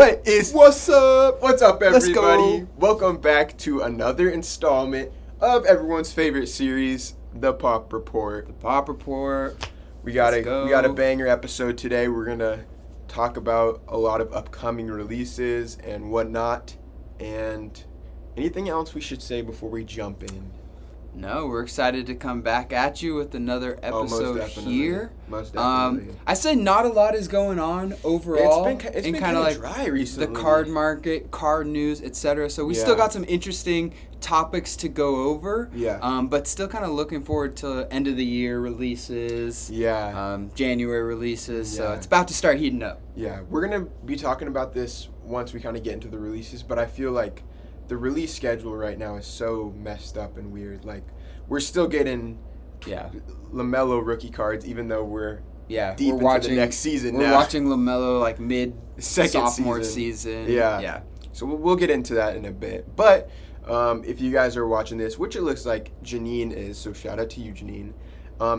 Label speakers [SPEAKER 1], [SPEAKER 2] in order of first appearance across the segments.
[SPEAKER 1] What's up?
[SPEAKER 2] What's up, everybody?
[SPEAKER 1] Let's go.
[SPEAKER 2] Welcome back to another installment of everyone's favorite series, The Pop Report.
[SPEAKER 1] The Pop Report.
[SPEAKER 2] We got a banger episode today. We're gonna talk about a lot of upcoming releases and whatnot, and anything else we should say before we jump in.
[SPEAKER 1] No, we're excited to come back at you with another episode here.
[SPEAKER 2] Most definitely.
[SPEAKER 1] I say not a lot is going on overall.
[SPEAKER 2] It's been kind of like dry recently.
[SPEAKER 1] The card market, card news, etc. So we still got some interesting topics to go over.
[SPEAKER 2] Yeah.
[SPEAKER 1] But still kind of looking forward to end of the year releases.
[SPEAKER 2] Yeah.
[SPEAKER 1] January releases.
[SPEAKER 2] Yeah.
[SPEAKER 1] So it's about to start heating up.
[SPEAKER 2] Yeah. We're gonna be talking about this once we kind of get into the releases, but I feel like the release schedule right now is so messed up and weird. Like, we're still getting LaMelo rookie cards, even though we're deep into the next season now.
[SPEAKER 1] We're watching LaMelo like
[SPEAKER 2] mid-sophomore
[SPEAKER 1] season.
[SPEAKER 2] Yeah. So we'll get into that in a bit. But if you guys are watching this, which it looks like Janine is, so shout out to you, Janine.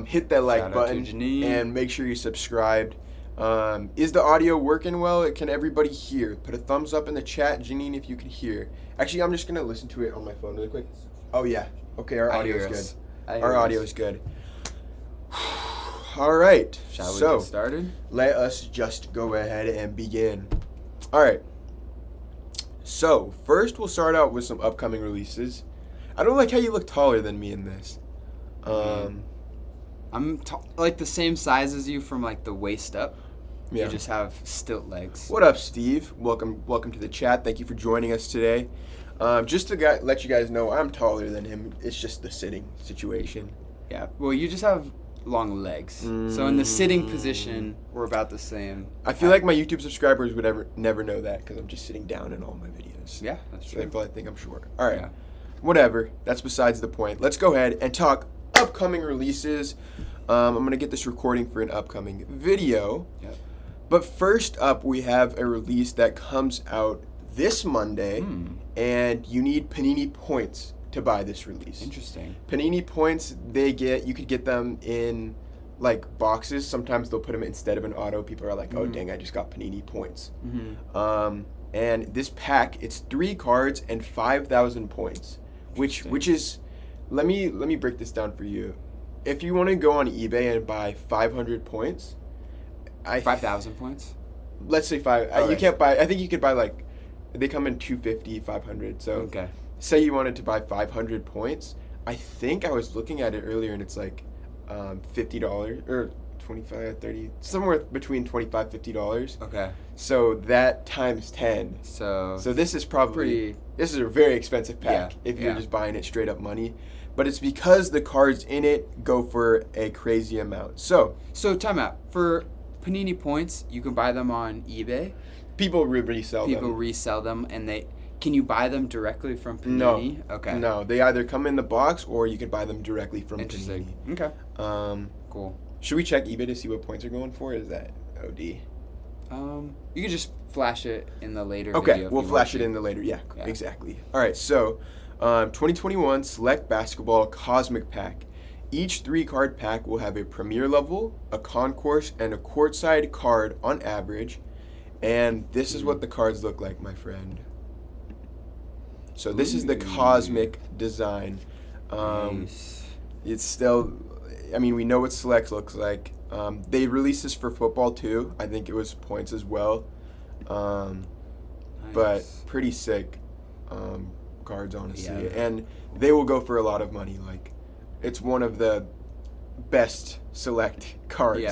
[SPEAKER 2] Hit that like button and make sure you subscribed. Is the audio working well? Can everybody hear? Put a thumbs up in the chat, Janine, if you can hear. Actually, I'm just going to listen to it on my phone really quick. Oh, yeah. Okay, our audio is good. Our audio is good. All right.
[SPEAKER 1] Shall we get started?
[SPEAKER 2] Let us just go ahead and begin. All right. So, first we'll start out with some upcoming releases. I don't like how you look taller than me in this.
[SPEAKER 1] I'm like the same size as you from like the waist up.
[SPEAKER 2] Yeah.
[SPEAKER 1] You just have stilt legs.
[SPEAKER 2] What up, Steve? Welcome to the chat. Thank you for joining us today. Just to let you guys know, I'm taller than him. It's just the sitting situation.
[SPEAKER 1] Yeah. Well, you just have long legs. So in the sitting position, we're about the same.
[SPEAKER 2] I feel like my YouTube subscribers would never know that because I'm just sitting down in all my videos.
[SPEAKER 1] Yeah, that's true.
[SPEAKER 2] They probably think I'm short. All right. Yeah. Whatever. That's besides the point. Let's go ahead and talk upcoming releases. I'm going to get this recording for an upcoming video.
[SPEAKER 1] Yep.
[SPEAKER 2] But first up, we have a release that comes out this Monday, and you need Panini points to buy this release.
[SPEAKER 1] Interesting.
[SPEAKER 2] Panini points, you could get them in like boxes. Sometimes they'll put them instead of an auto. People are like, oh, dang, I just got Panini points. And this pack, it's 3 cards and 5,000 points, which is, let me break this down for you. If you want to go on eBay and buy 500 points,
[SPEAKER 1] 5,000 points?
[SPEAKER 2] Let's say 5.
[SPEAKER 1] Okay.
[SPEAKER 2] You can't buy, I think you could buy like, they come in 250, 500. So say you wanted to buy 500 points. I think I was looking at it earlier and it's like $50 or 25, 30, somewhere between $25, $50.
[SPEAKER 1] Okay.
[SPEAKER 2] So that times 10. So this is probably, this is a very expensive pack if you're just buying it straight up money. But it's because the cards in it go for a crazy amount. So
[SPEAKER 1] time out. For Panini points, you can buy them on eBay.
[SPEAKER 2] People resell them.
[SPEAKER 1] People resell them, and can you buy them directly from Panini?
[SPEAKER 2] No.
[SPEAKER 1] Okay.
[SPEAKER 2] No, they either come in the box or you can buy them directly from Panini.
[SPEAKER 1] Okay.
[SPEAKER 2] Cool. Should we check eBay to see what points are going for? Is that OD?
[SPEAKER 1] You can just flash it in the later
[SPEAKER 2] video.
[SPEAKER 1] Okay,
[SPEAKER 2] we'll flash it in the later. Yeah, exactly. All right, so 2021 Select Basketball Cosmic Pack. Each 3-card pack will have a Premier level, a Concourse, and a Courtside card on average. And this is what the cards look like, my friend. So this is the Cosmic design.
[SPEAKER 1] Nice.
[SPEAKER 2] It's still, I mean, we know what Select looks like. They released this for football too. I think it was points as well. But pretty sick cards, honestly.
[SPEAKER 1] Yeah.
[SPEAKER 2] And they will go for a lot of money. Like, it's one of the best Select cards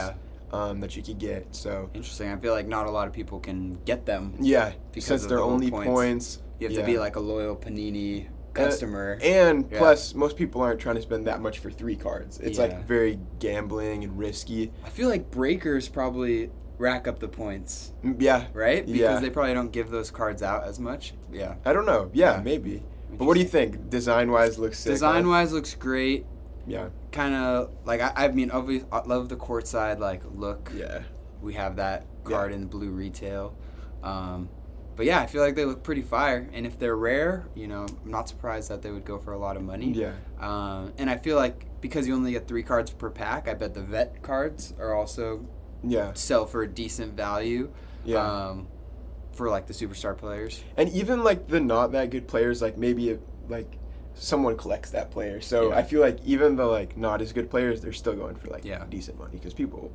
[SPEAKER 2] that you could get. So
[SPEAKER 1] interesting. I feel like not a lot of people can get them.
[SPEAKER 2] Yeah,
[SPEAKER 1] because
[SPEAKER 2] since they're only points.
[SPEAKER 1] You have to be like a loyal Panini customer.
[SPEAKER 2] And plus, most people aren't trying to spend that much for 3 cards. It's like very gambling and risky.
[SPEAKER 1] I feel like breakers probably rack up the points.
[SPEAKER 2] Yeah.
[SPEAKER 1] Right? Because they probably don't give those cards out as much. Yeah.
[SPEAKER 2] I don't know. Yeah. Maybe. But what do you think? Design-wise looks sick.
[SPEAKER 1] Design-wise looks great.
[SPEAKER 2] Yeah.
[SPEAKER 1] Kind of, like, I mean, obviously, I love the courtside, like, look.
[SPEAKER 2] Yeah.
[SPEAKER 1] We have that card in the blue retail. But yeah, I feel like they look pretty fire. And if they're rare, I'm not surprised that they would go for a lot of money.
[SPEAKER 2] Yeah.
[SPEAKER 1] And I feel like because you only get 3 cards per pack, I bet the vet cards are also sell for a decent value.
[SPEAKER 2] Yeah.
[SPEAKER 1] for like the superstar players.
[SPEAKER 2] And even like the not that good players, like maybe like someone collects that player. So I feel like even the like not as good players, they're still going for like decent money because people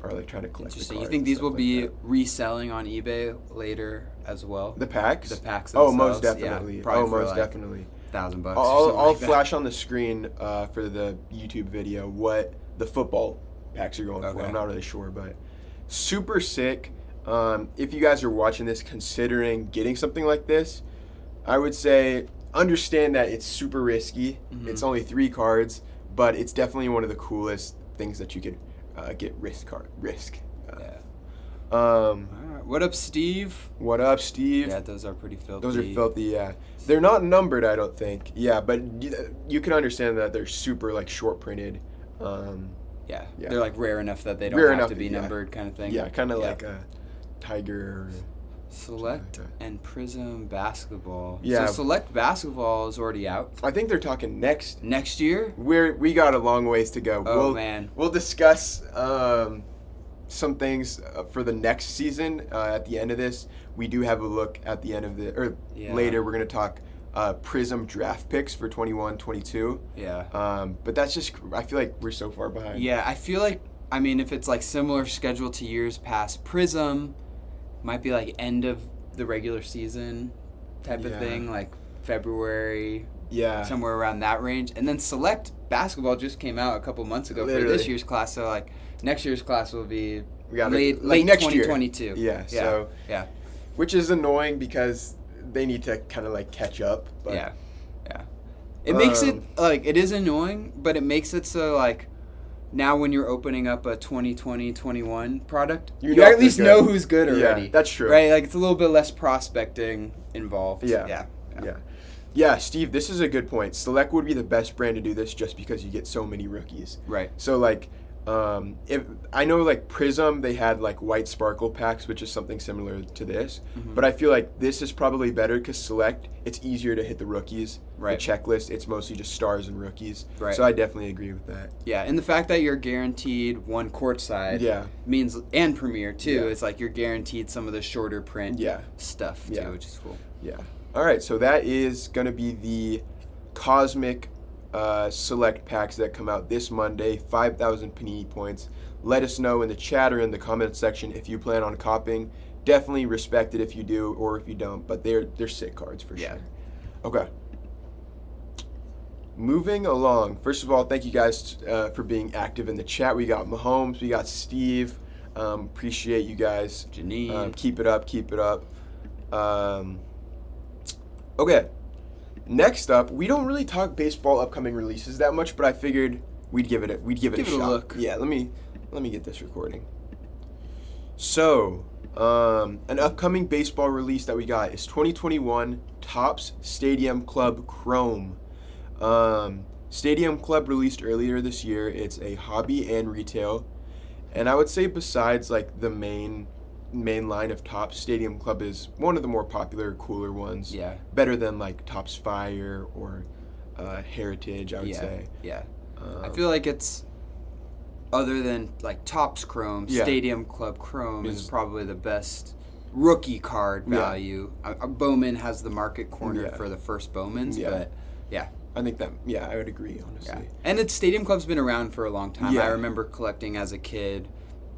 [SPEAKER 2] are like trying to collect the cards.
[SPEAKER 1] You think these will be reselling on eBay later as well?
[SPEAKER 2] The packs?
[SPEAKER 1] The packs themselves?
[SPEAKER 2] Oh, most definitely.
[SPEAKER 1] Probably
[SPEAKER 2] most
[SPEAKER 1] like
[SPEAKER 2] definitely.
[SPEAKER 1] $1,000.
[SPEAKER 2] I'll flash on the screen for the YouTube video what the football packs are going for. I'm not really sure, but super sick. If you guys are watching this considering getting something like this, I would say understand that it's super risky. Mm-hmm. It's only 3 cards, but it's definitely one of the coolest things that you could get risk.
[SPEAKER 1] All right. What up, Steve?
[SPEAKER 2] What up, Steve?
[SPEAKER 1] Yeah, those are pretty filthy.
[SPEAKER 2] Those are filthy, yeah. They're not numbered, I don't think. Yeah, but you can understand that they're super, like, short printed.
[SPEAKER 1] Yeah, they're, like, rare enough that they don't have to be numbered kind of thing.
[SPEAKER 2] Yeah, kind of like a Tiger.
[SPEAKER 1] Select
[SPEAKER 2] like
[SPEAKER 1] and Prism Basketball.
[SPEAKER 2] Yeah.
[SPEAKER 1] So Select Basketball is already out.
[SPEAKER 2] I think they're talking next
[SPEAKER 1] year.
[SPEAKER 2] We got a long ways to go.
[SPEAKER 1] Oh, man.
[SPEAKER 2] We'll discuss some things for the next season at the end of this. We do have a look at the end of later. We're gonna talk Prism draft picks for 21-22.
[SPEAKER 1] Yeah.
[SPEAKER 2] But that's just, I feel like we're so far behind.
[SPEAKER 1] Yeah, I feel like, I mean, if it's like similar schedule to years past, Prism might be like end of the regular season type of thing, like February.
[SPEAKER 2] Yeah.
[SPEAKER 1] Somewhere around that range. And then Select Basketball just came out a couple months ago for this year's class. So, like, next year's class will be late
[SPEAKER 2] next
[SPEAKER 1] 2022.
[SPEAKER 2] Year. Yeah.
[SPEAKER 1] Yeah.
[SPEAKER 2] Which is annoying because they need to kind of, like, catch up. But,
[SPEAKER 1] yeah. It makes it, like, it is annoying, but it makes it so, like, now when you're opening up a 2020-21 product, you at least know who's good already.
[SPEAKER 2] Yeah, that's true.
[SPEAKER 1] Right? Like, it's a little bit less prospecting involved.
[SPEAKER 2] Yeah, Steve, this is a good point. Select would be the best brand to do this just because you get so many rookies.
[SPEAKER 1] Right.
[SPEAKER 2] So, like, if I know, like, Prism, they had, like, white sparkle packs, which is something similar to this. Mm-hmm. But I feel like this is probably better because Select, it's easier to hit the rookies.
[SPEAKER 1] Right.
[SPEAKER 2] The checklist, it's mostly just stars and rookies.
[SPEAKER 1] Right.
[SPEAKER 2] So I definitely agree with that.
[SPEAKER 1] Yeah, and the fact that you're guaranteed one courtside means, and Premier, too. It's like you're guaranteed some of the shorter print stuff, too, which is cool.
[SPEAKER 2] Yeah. All right, so that is going to be the Cosmic Select packs that come out this Monday, 5,000 Panini points. Let us know in the chat or in the comment section if you plan on copying. Definitely respect it if you do or if you don't, but they're sick cards for sure. Okay. Moving along. First of all, thank you guys for being active in the chat. We got Mahomes, we got Steve. Appreciate you guys.
[SPEAKER 1] Janine.
[SPEAKER 2] Keep it up. Okay. Next up, we don't really talk baseball upcoming releases that much, but I figured we'd give it a shot.
[SPEAKER 1] Look.
[SPEAKER 2] Yeah, let me get this recording. So, an upcoming baseball release that we got is 2021 Topps Stadium Club Chrome. Stadium Club released earlier this year. It's a hobby and retail, and I would say besides like the main line of Topps, Stadium Club is one of the more popular, cooler ones.
[SPEAKER 1] Yeah.
[SPEAKER 2] Better than like Topps Fire or Heritage, I would say.
[SPEAKER 1] Yeah. I feel like it's, other than like Topps Chrome, Stadium Club Chrome is probably the best rookie card value. Bowman has the market corner for the first Bowmans, but
[SPEAKER 2] I think that, I would agree, honestly.
[SPEAKER 1] Yeah. And Stadium Club's been around for a long time. Yeah. I remember collecting as a kid,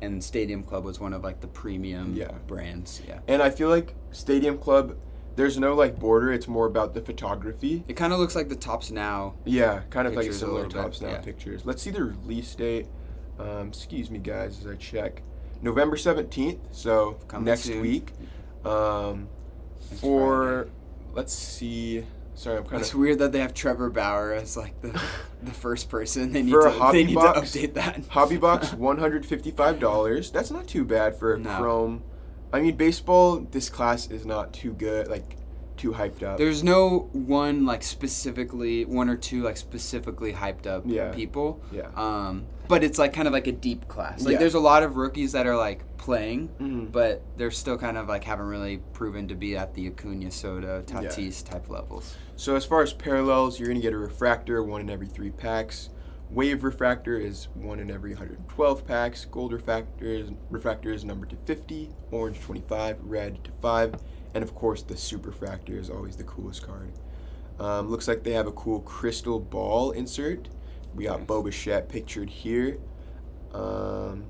[SPEAKER 1] and Stadium Club was one of, like, the premium brands. Yeah.
[SPEAKER 2] And I feel like Stadium Club, there's no, like, border. It's more about the photography.
[SPEAKER 1] It kind of looks like the Topps Now.
[SPEAKER 2] Yeah, kind of like a similar Topps Now pictures. Let's see the release date. Excuse me, guys, as I check. November 17th, so next week. Let's see... Sorry, I'm kind
[SPEAKER 1] It's weird that they have Trevor Bauer as like the first person. They need to update that.
[SPEAKER 2] Hobby box, $155. That's not too bad for a Chrome. I mean, baseball, this class is not too good, like too hyped up.
[SPEAKER 1] There's no one or two like specifically hyped up people.
[SPEAKER 2] Yeah.
[SPEAKER 1] But it's like kind of like a deep class. Like there's a lot of rookies that are like playing, but they're still kind of like haven't really proven to be at the Acuna, Soto, Tatis type levels.
[SPEAKER 2] So as far as parallels, you're going to get a refractor, 1 in every 3 packs. Wave refractor is 1 in every 112 packs. Gold refractor is numbered to 50. Orange 25. Red to 5. And of course, the super refractor is always the coolest card. Looks like they have a cool crystal ball insert. We got Bo Bichette pictured here. And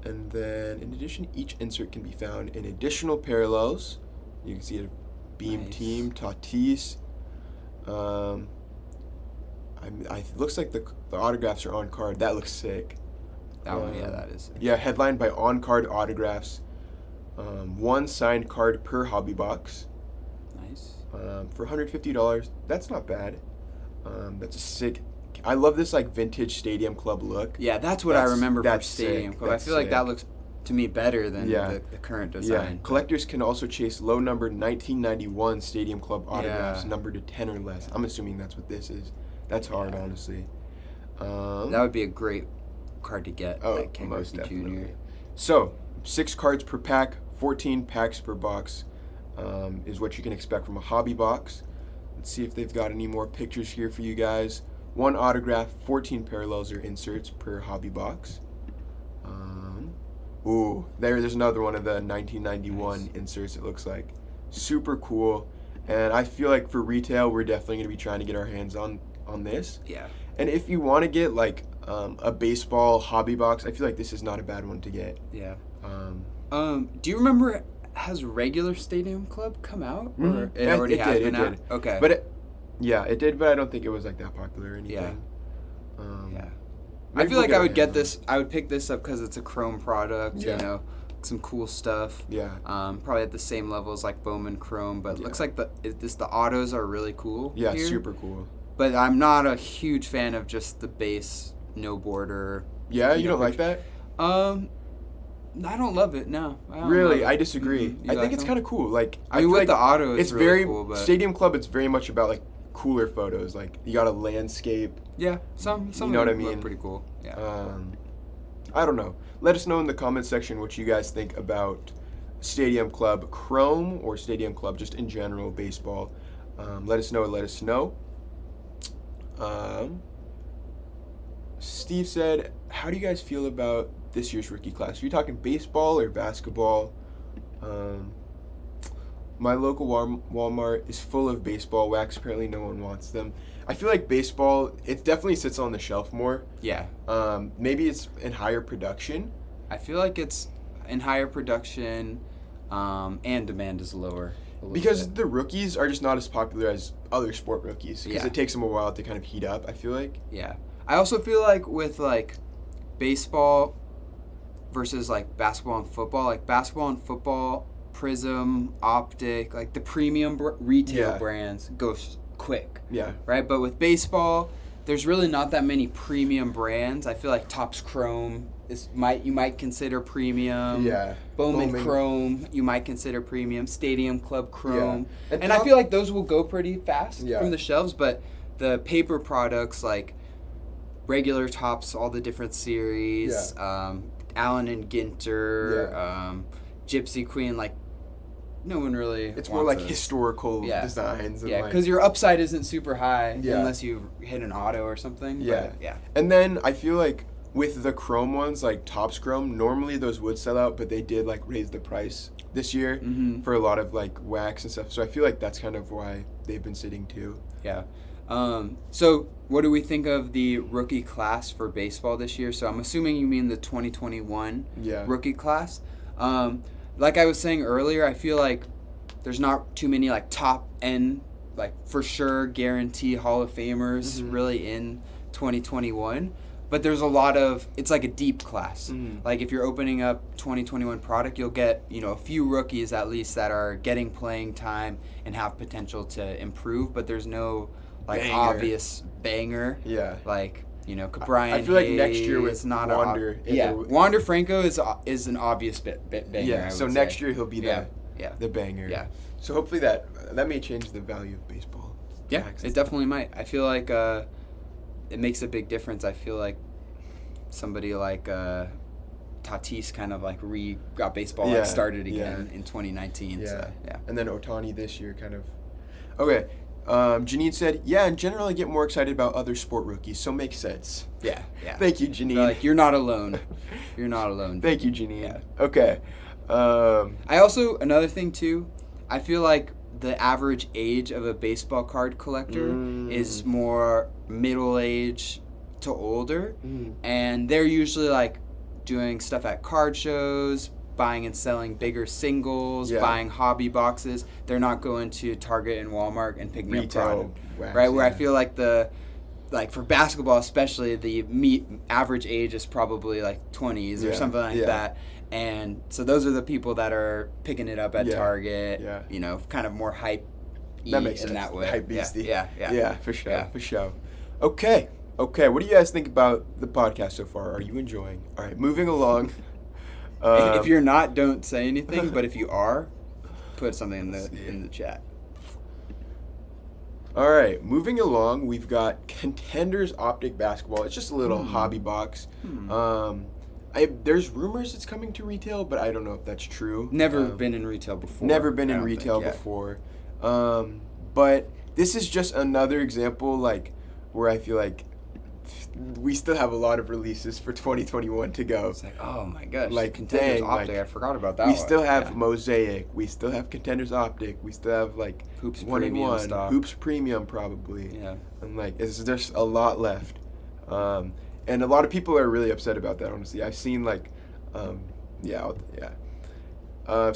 [SPEAKER 2] then, in addition, each insert can be found in additional parallels. You can see a Beam Team, Tatis. Looks like the autographs are on card. That looks sick.
[SPEAKER 1] That one, yeah, that is sick.
[SPEAKER 2] Yeah, headlined by on-card autographs. 1 signed card per hobby box.
[SPEAKER 1] Nice.
[SPEAKER 2] For $150, that's not bad. That's a sick. I love this like vintage Stadium Club look.
[SPEAKER 1] Yeah, that's what I remember for Stadium Club. I feel like that looks to me better than the current design.
[SPEAKER 2] Yeah. Collectors can also chase low-numbered 1991 Stadium Club autographs numbered to 10 or less. I'm assuming that's what this is. That's hard, honestly.
[SPEAKER 1] That would be a great card to get. Like Ken Griffey Jr.
[SPEAKER 2] So, 6 cards per pack, 14 packs per box is what you can expect from a hobby box. Let's see if they've got any more pictures here for you guys. 1 autograph, 14 parallels or inserts per hobby box. There's another one of the 1991 inserts, it looks like. Super cool. And I feel like for retail, we're definitely going to be trying to get our hands on this.
[SPEAKER 1] Yeah.
[SPEAKER 2] And if you want to get like a baseball hobby box, I feel like this is not a bad one to get.
[SPEAKER 1] Yeah. Do you remember, has regular Stadium Club come out? Or it already has been out? Okay.
[SPEAKER 2] But it did, but I don't think it was like that popular or anything.
[SPEAKER 1] Yeah. I feel like I would get this. I would pick this up because it's a Chrome product. Yeah. You know, some cool stuff.
[SPEAKER 2] Yeah.
[SPEAKER 1] Probably at the same level as like Bowman Chrome, but it looks like the autos are really cool.
[SPEAKER 2] Yeah,
[SPEAKER 1] here.
[SPEAKER 2] super cool.
[SPEAKER 1] But I'm not a huge fan of just the base no border.
[SPEAKER 2] Yeah, you don't like that?
[SPEAKER 1] I don't love it. No.
[SPEAKER 2] Really, I disagree. I think it's kind of cool. Like
[SPEAKER 1] I mean, with like the auto, it's really
[SPEAKER 2] very
[SPEAKER 1] cool. But
[SPEAKER 2] Stadium Club, it's very much about like cooler photos. Like you got a landscape.
[SPEAKER 1] Yeah, some
[SPEAKER 2] you know what I mean?
[SPEAKER 1] Look pretty cool. Yeah.
[SPEAKER 2] I don't know. Let us know in the comment section what you guys think about Stadium Club Chrome or Stadium Club just in general baseball. Let us know. Steve said, "How do you guys feel about this year's rookie class? Are you talking baseball or basketball?" My local Walmart is full of baseball wax. Apparently no one wants them. I feel like baseball, it definitely sits on the shelf more.
[SPEAKER 1] Yeah.
[SPEAKER 2] Maybe it's in higher production.
[SPEAKER 1] I feel like it's in higher production, and demand is lower.
[SPEAKER 2] Because the rookies are just not as popular as other sport rookies. Because it takes them a while to kind of heat up, I feel like.
[SPEAKER 1] Yeah. I also feel like with like baseball versus like basketball and football, like basketball and football, Prism, Optic, like the premium retail brands go quick.
[SPEAKER 2] Yeah.
[SPEAKER 1] Right? But with baseball, there's really not that many premium brands. I feel like Topps Chrome you might consider premium.
[SPEAKER 2] Yeah.
[SPEAKER 1] Bowman Chrome, you might consider premium. Stadium Club Chrome. Yeah. And I feel like those will go pretty fast from the shelves, but the paper products like regular Topps, all the different series, Allen and Ginter, Gypsy Queen, like no one really
[SPEAKER 2] It's more like historical designs.
[SPEAKER 1] Yeah, because your upside isn't super high unless you hit an auto or something.
[SPEAKER 2] Yeah.
[SPEAKER 1] But,
[SPEAKER 2] And then I feel like with the Chrome ones, like Topps Chrome, normally those would sell out, but they did like raise the price this year for a lot of like wax and stuff. So I feel like that's kind of why they've been sitting too.
[SPEAKER 1] Yeah. So what do we think of the rookie class for baseball this year? So I'm assuming you mean the 2021 rookie class. Like I was saying earlier, I feel like there's not too many like top end, like for sure guarantee Hall of Famers really in 2021. But there's a lot of, it's like a deep class. Like if you're opening up 2021 product, you'll get, a few rookies at least that are getting playing time and have potential to improve, but there's no like obvious banger.
[SPEAKER 2] Yeah.
[SPEAKER 1] Like, Brian
[SPEAKER 2] I feel like next year with Wander.
[SPEAKER 1] Wander Franco is an obvious banger.
[SPEAKER 2] Yeah, so next year he'll be the banger.
[SPEAKER 1] Yeah.
[SPEAKER 2] So hopefully that may change the value of baseball.
[SPEAKER 1] Yeah, it definitely might. I feel like it makes a big difference. I feel like somebody like Tatis kind of like got baseball started again in 2019.
[SPEAKER 2] Yeah.
[SPEAKER 1] So,
[SPEAKER 2] And then Ohtani this year kind of. Okay, Janine said, yeah, in general, I get more excited about other sport rookies, so makes sense.
[SPEAKER 1] Yeah.
[SPEAKER 2] Thank you, Janine.
[SPEAKER 1] Like, you're not alone. You're not alone.
[SPEAKER 2] Thank you, Janine.
[SPEAKER 1] Yeah.
[SPEAKER 2] Okay.
[SPEAKER 1] I also, another thing, too, I feel like the average age of a baseball card collector is more middle age to older, and they're usually, like, doing stuff at card shows, buying and selling bigger singles, buying hobby boxes. They're not going to Target and Walmart and picking up product, right? Where I feel like for basketball especially, the average age is probably like 20s or something like that. And so those are the people that are picking it up at Target, you know, kind of more hype
[SPEAKER 2] that makes sense.
[SPEAKER 1] In that way.
[SPEAKER 2] Hype beastie.
[SPEAKER 1] Yeah,
[SPEAKER 2] for sure. Okay, what do you guys think about the podcast so far? Are you enjoying? All right, moving along.
[SPEAKER 1] If you're not, don't say anything. But if you are, put something in the chat.
[SPEAKER 2] All right, moving along, we've got Contenders Optic Basketball. It's just a little hobby box. There's rumors it's coming to retail, but I don't know if that's true.
[SPEAKER 1] Never been in retail before.
[SPEAKER 2] But this is just another example, like, where I feel like we still have a lot of releases for 2021 to go.
[SPEAKER 1] It's like, oh my gosh,
[SPEAKER 2] like
[SPEAKER 1] Contenders Optic, I forgot about that one.
[SPEAKER 2] We still have Mosaic, we still have Contenders Optic, we still have like
[SPEAKER 1] Hoops
[SPEAKER 2] 1-in-1,
[SPEAKER 1] stock.
[SPEAKER 2] Hoops Premium probably.
[SPEAKER 1] Yeah.
[SPEAKER 2] And like, there's a lot left. And a lot of people are really upset about that, honestly. I've seen like, so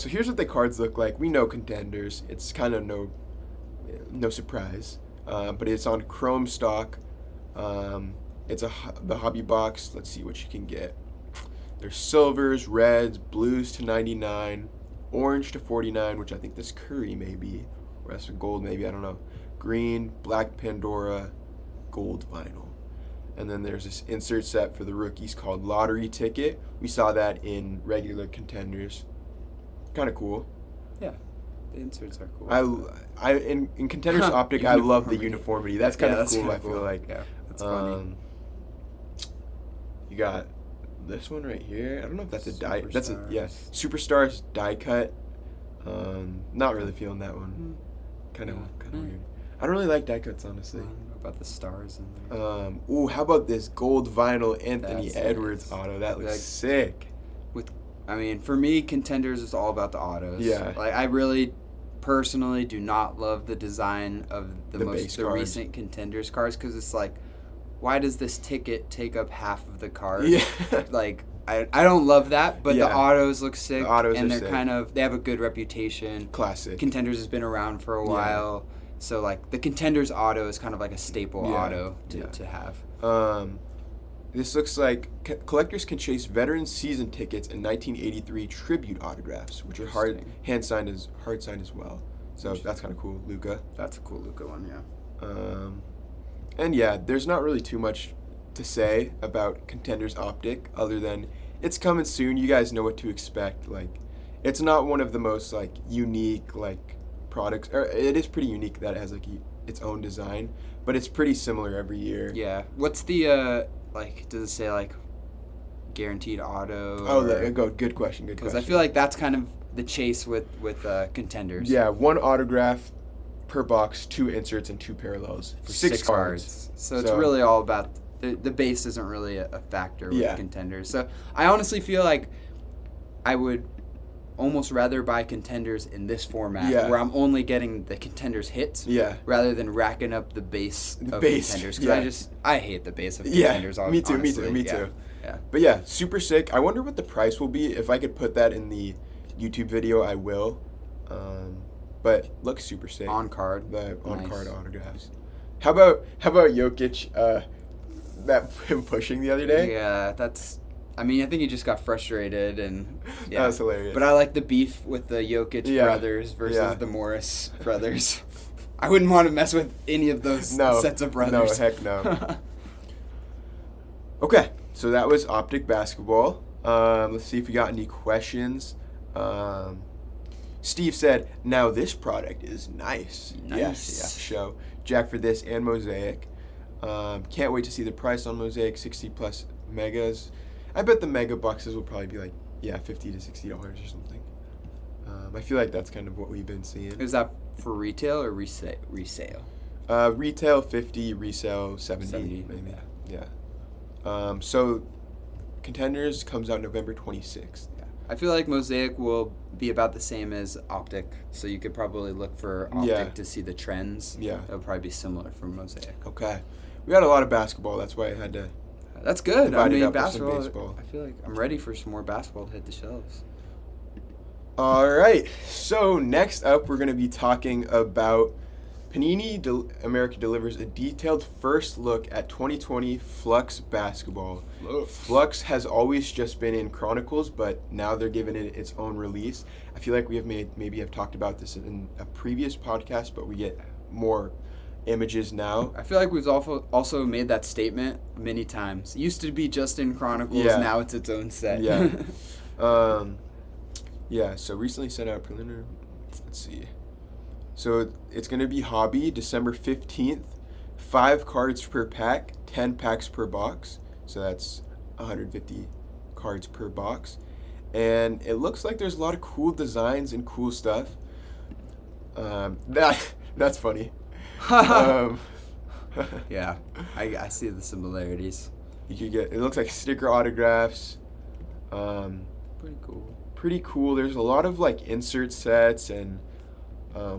[SPEAKER 2] here's what the cards look like. We know Contenders. It's kind of no surprise. But it's on Chrome stock. It's the hobby box. Let's see what you can get. There's silvers, reds, blues to 99, orange to 49, which I think this Curry maybe, or that's gold maybe, I don't know. Green, black Pandora, gold vinyl. And then there's this insert set for the rookies called Lottery Ticket. We saw that in regular Contenders. Kind of cool.
[SPEAKER 1] Yeah. The inserts are cool.
[SPEAKER 2] In Contenders Optic, I love the uniformity. That's kind of cool, I feel like.
[SPEAKER 1] Yeah, that's funny.
[SPEAKER 2] You got this one right here. I don't know if that's a die. That's a Superstars die cut. Not really feeling that one. Kind of weird. I don't really like die cuts, honestly.
[SPEAKER 1] About the stars in there.
[SPEAKER 2] How about this gold vinyl Anthony Edwards auto? That looks sick.
[SPEAKER 1] For me, Contenders is all about the autos.
[SPEAKER 2] Yeah.
[SPEAKER 1] Like, I really personally do not love the design of the recent Contenders cards, because it's like, why does this ticket take up half of the card?
[SPEAKER 2] Yeah.
[SPEAKER 1] Like, I don't love that, but the autos look sick.
[SPEAKER 2] The autos
[SPEAKER 1] and
[SPEAKER 2] are
[SPEAKER 1] they're
[SPEAKER 2] sick.
[SPEAKER 1] They have a good reputation.
[SPEAKER 2] Classic.
[SPEAKER 1] Contenders has been around for a while. So, like, the Contenders auto is kind of like a staple auto to have.
[SPEAKER 2] This looks like collectors can chase veteran season tickets and 1983 tribute autographs, which are hard signed as well. So that's kind of cool, Luka.
[SPEAKER 1] That's a cool Luka one, yeah.
[SPEAKER 2] And there's not really too much to say about Contenders Optic other than it's coming soon. You guys know what to expect. Like, it's not one of the most like unique like products. Or it is pretty unique that it has like its own design, but it's pretty similar every year.
[SPEAKER 1] Yeah. What's the does it say like guaranteed auto?
[SPEAKER 2] Good question.
[SPEAKER 1] Because I feel like that's kind of the chase with Contenders.
[SPEAKER 2] Yeah, one autograph per box, 2 inserts, and 2 parallels for 6 cards.
[SPEAKER 1] So it's really all about the base isn't really a factor with Contenders. So I honestly feel like I would almost rather buy Contenders in this format where I'm only getting the Contenders hits rather than racking up the base of Contenders. Because I hate the base of Contenders.
[SPEAKER 2] Me too.
[SPEAKER 1] Yeah.
[SPEAKER 2] But super sick. I wonder what the price will be. If I could put that in the YouTube video, I will. But looks super sick.
[SPEAKER 1] On card.
[SPEAKER 2] The on-card autographs. How about Jokic, that him pushing the other day?
[SPEAKER 1] Yeah, I think he just got frustrated and
[SPEAKER 2] that was hilarious.
[SPEAKER 1] But I like the beef with the Jokic brothers versus the Morris brothers. I wouldn't want to mess with any of those sets of brothers.
[SPEAKER 2] No, heck no. Okay, so that was Optic Basketball. Let's see if we got any questions. Steve said, "Now this product is nice." Yes, show Jack for this and Mosaic. Can't wait to see the price on Mosaic. 60 plus megas. I bet the mega boxes will probably be like $50 to $60 or something. I feel like that's kind of what we've been seeing.
[SPEAKER 1] Is that for retail or resale?
[SPEAKER 2] Retail 50, resale 70 maybe. Yeah. So Contenders comes out November 26th.
[SPEAKER 1] Yeah. I feel like Mosaic will be about the same as Optic, so you could probably look for Optic to see the trends.
[SPEAKER 2] Yeah.
[SPEAKER 1] It'll probably be similar for Mosaic.
[SPEAKER 2] Okay. We got a lot of basketball. That's why I had to.
[SPEAKER 1] That's good. I mean,
[SPEAKER 2] basketball.
[SPEAKER 1] I feel like I'm ready for some more basketball to hit the shelves.
[SPEAKER 2] All right. So next up, we're going to be talking about Panini America delivers a detailed first look at 2020 Flux Basketball. Flux has always just been in Chronicles, but now they're giving it its own release. I feel like we have maybe have talked about this in a previous podcast, but we get more images now.
[SPEAKER 1] I feel like we've also made that statement many times. It used to be just in Chronicles, now it's its own set.
[SPEAKER 2] Yeah. So recently sent out preliminary. Let's see. So it's going to be Hobby, December 15th. 5 cards per pack, 10 packs per box. So that's 150 cards per box. And it looks like there's a lot of cool designs and cool stuff. That's funny.
[SPEAKER 1] Yeah, I see the similarities.
[SPEAKER 2] You could get, it looks like sticker autographs. Pretty cool. There's a lot of like insert sets and